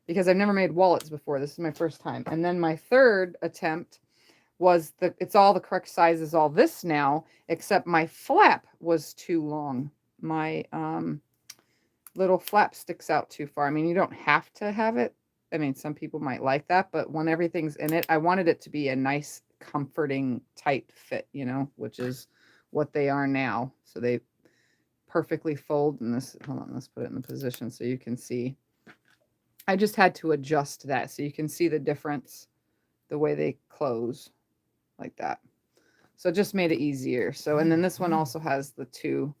because I've never made wallets before. This is my first time. And then my third attempt was it's all the correct size as all this now, except my flap was too long. My little flap sticks out too far. I mean, you don't have to have it. I mean, some people might like that, but when everything's in it, I wanted it to be a nice, comforting, tight fit, you know, which is what they are now. So they perfectly fold. And this, hold on, let's put it in the position so you can see. I just had to adjust that so you can see the difference the way they close like that. So it just made it easier. So, and then this one also has the 2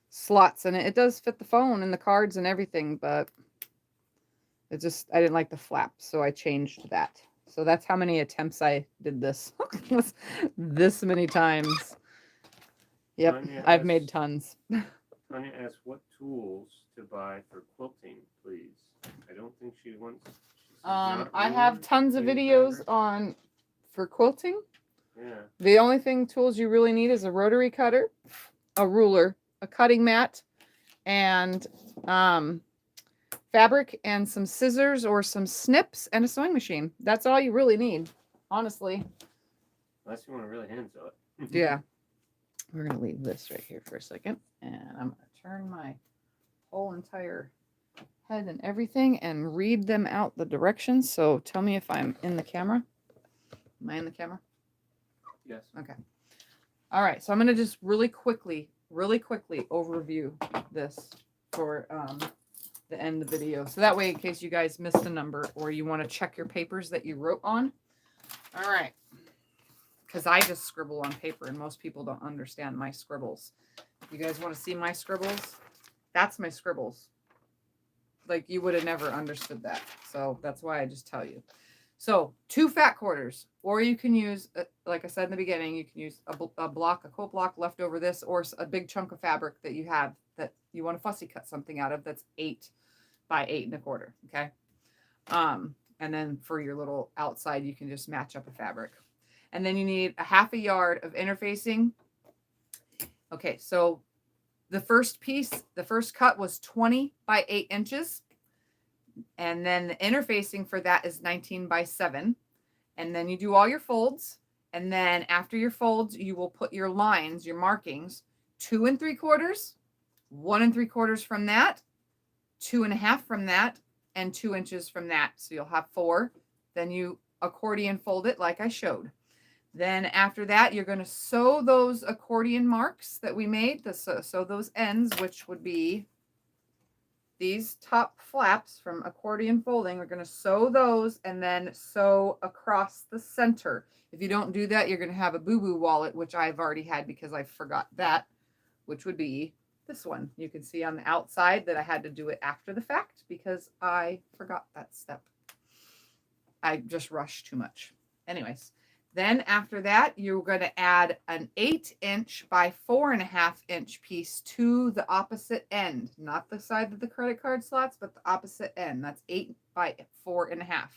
slots in it. It does fit the phone and the cards and everything, but it just, I didn't like the flap, so I changed that. So that's how many attempts I did this. This many times. Yep, Tanya I've made asks- tons. Tanya asks what tools to buy for quilting, please. I don't think she wants. She says not I have ruler, tons of clean videos fabric. on for quilting. Yeah. The only tools you really need is a rotary cutter, a ruler, a cutting mat, and fabric and some scissors or some snips and a sewing machine. That's all you really need, honestly. Unless you want to really hand sew it. Yeah. We're going to leave this right here for a second. And I'm going to turn my whole entire head and everything and read them out the directions. So tell me if I'm in the camera. Am I in the camera? Yes. Okay. All right. So I'm going to just really quickly overview this for the end of the video. So that way, in case you guys missed a number or you want to check your papers that you wrote on. All right. Because I just scribble on paper and most people don't understand my scribbles. You guys want to see my scribbles? That's my scribbles. Like you would have never understood that. So that's why I just tell you. So 2 fat quarters, or you can use, like I said in the beginning, you can use a quilt block left over this, or a big chunk of fabric that you have that you want to fussy cut something out of that's 8 by 8 1/4. Okay. And then for your little outside, you can just match up a fabric. And then you need a 1/2 yard of interfacing. Okay, so the first cut was 20 by 8 inches. And then the interfacing for that is 19 by 7. And then you do all your folds. And then after your folds, you will put your lines, your markings, 2 3/4, 1 3/4 from that, 2 1/2 from that, and 2 inches from that. So you'll have 4. Then you accordion fold it like I showed. Then after that, you're going to sew those accordion marks that we made, sew those ends, which would be these top flaps from accordion folding. We're going to sew those and then sew across the center. If you don't do that, you're going to have a boo-boo wallet, which I've already had because I forgot that, which would be this one. You can see on the outside that I had to do it after the fact because I forgot that step. I just rushed too much. Anyways. Then after that, you're going to add an 8" by 4 1/2 inch piece to the opposite end, not the side of the credit card slots, but the opposite end. That's 8 by 4 1/2.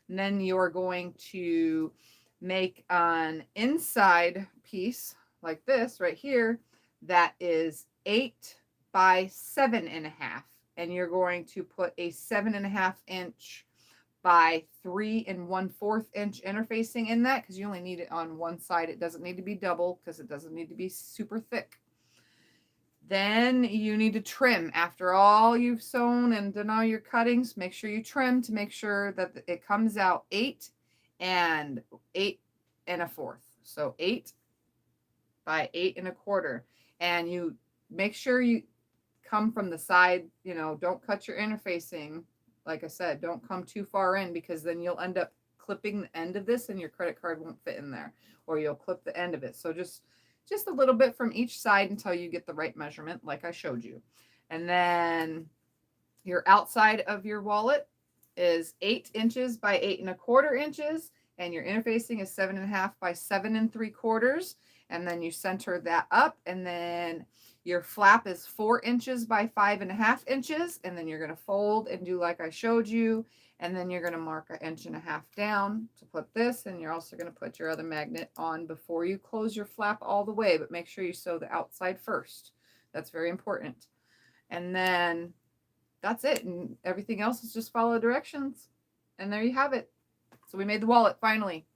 And then you're going to make an inside piece like this right here. That is 8 by 7 1/2. And you're going to put a 7 1/2 inch by 3 1/4 inch interfacing in that because you only need it on one side. It doesn't need to be double because it doesn't need to be super thick. Then you need to trim after all you've sewn and done all your cuttings. Make sure you trim to make sure that it comes out 8 and 8 1/4. So 8 by 8 1/4. And you make sure you come from the side, you know, don't cut your interfacing. Like I said, don't come too far in because then you'll end up clipping the end of this and your credit card won't fit in there, or you'll clip the end of it. So just a little bit from each side until you get the right measurement like I showed you. And then your outside of your wallet is 8 inches by 8 1/4 inches, and your interfacing is 7 1/2 by 7 3/4. And then you center that up, and then your flap is 4 inches by 5 1/2 inches, and then you're going to fold and do like I showed you, and then you're going to mark 1 1/2 inch down to put this, and you're also going to put your other magnet on before you close your flap all the way, but make sure you sew the outside first. That's very important. And then that's it, and everything else is just follow directions, and there you have it. So we made the wallet finally.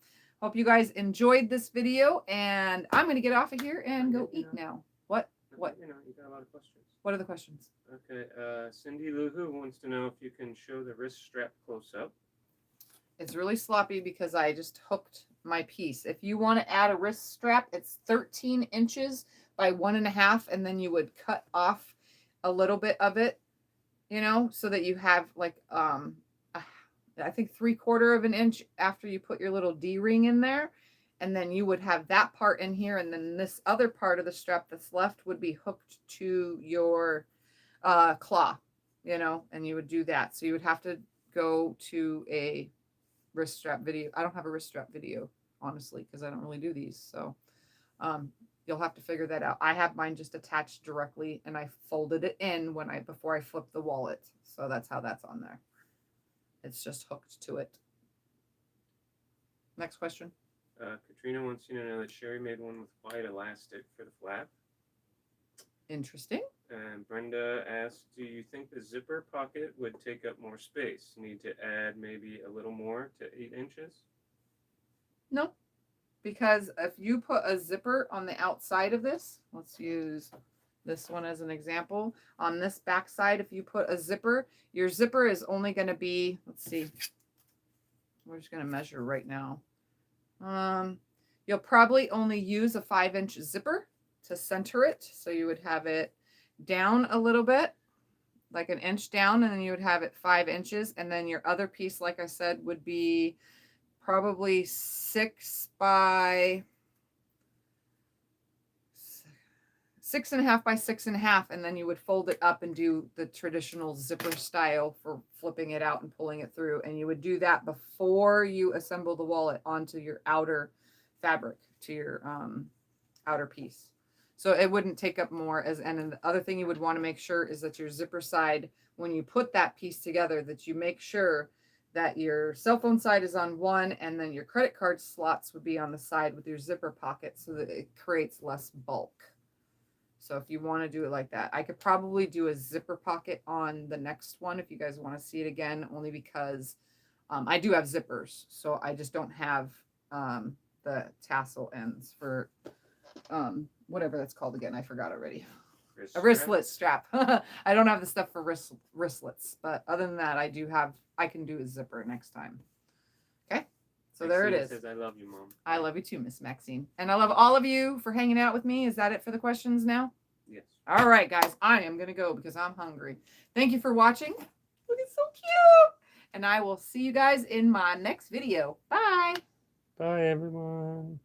Hope you guys enjoyed this video, and I'm going to get off of here and go eat now. What? You got a lot of questions. What are the questions? Okay, Cindy Luhu wants to know if you can show the wrist strap close up. It's really sloppy because I just hooked my piece. If you want to add a wrist strap, it's 13 inches by 1 1/2, and then you would cut off a little bit of it, you know, so that you have like I think 3/4 of an inch after you put your little D-ring in there. And then you would have that part in here. And then this other part of the strap that's left would be hooked to your claw, you know, and you would do that. So you would have to go to a wrist strap video. I don't have a wrist strap video, honestly, because I don't really do these. So you'll have to figure that out. I have mine just attached directly, and I folded it in before I flipped the wallet. So that's how that's on there. It's just hooked to it. Next question. Katrina wants you to know that Sherry made one with white elastic for the flap. Interesting. And Brenda asked, do you think the zipper pocket would take up more space? Need to add maybe a little more to 8 inches? No, because if you put a zipper on the outside of this, let's use this one as an example. On this back side, if you put a zipper, your zipper is only going to be, let's see, we're just going to measure right now. You'll probably only use a 5-inch zipper to center it. So you would have it down a little bit, like an inch down, and then you would have it 5 inches. And then your other piece, like I said, would be probably 6 by 6.5 by 6.5, and then you would fold it up and do the traditional zipper style for flipping it out and pulling it through. And you would do that before you assemble the wallet onto your outer fabric, to your outer piece. So it wouldn't take up more. And then the other thing you would want to make sure is that your zipper side, when you put that piece together, that you make sure that your cell phone side is on one, and then your credit card slots would be on the side with your zipper pocket, so that it creates less bulk. So if you want to do it like that, I could probably do a zipper pocket on the next one if you guys want to see it again, only because I do have zippers. So I just don't have the tassel ends for whatever that's called again. I forgot already. A wristlet strap. I don't have the stuff for wristlets, but other than that, I can do a zipper next time. Okay. So there it is. Says, I love you, Mom. I love you too, Miss Maxine. And I love all of you for hanging out with me. Is that it for the questions now? Yes. All right, guys. I am going to go because I'm hungry. Thank you for watching. Look, it's so cute. And I will see you guys in my next video. Bye. Bye, everyone.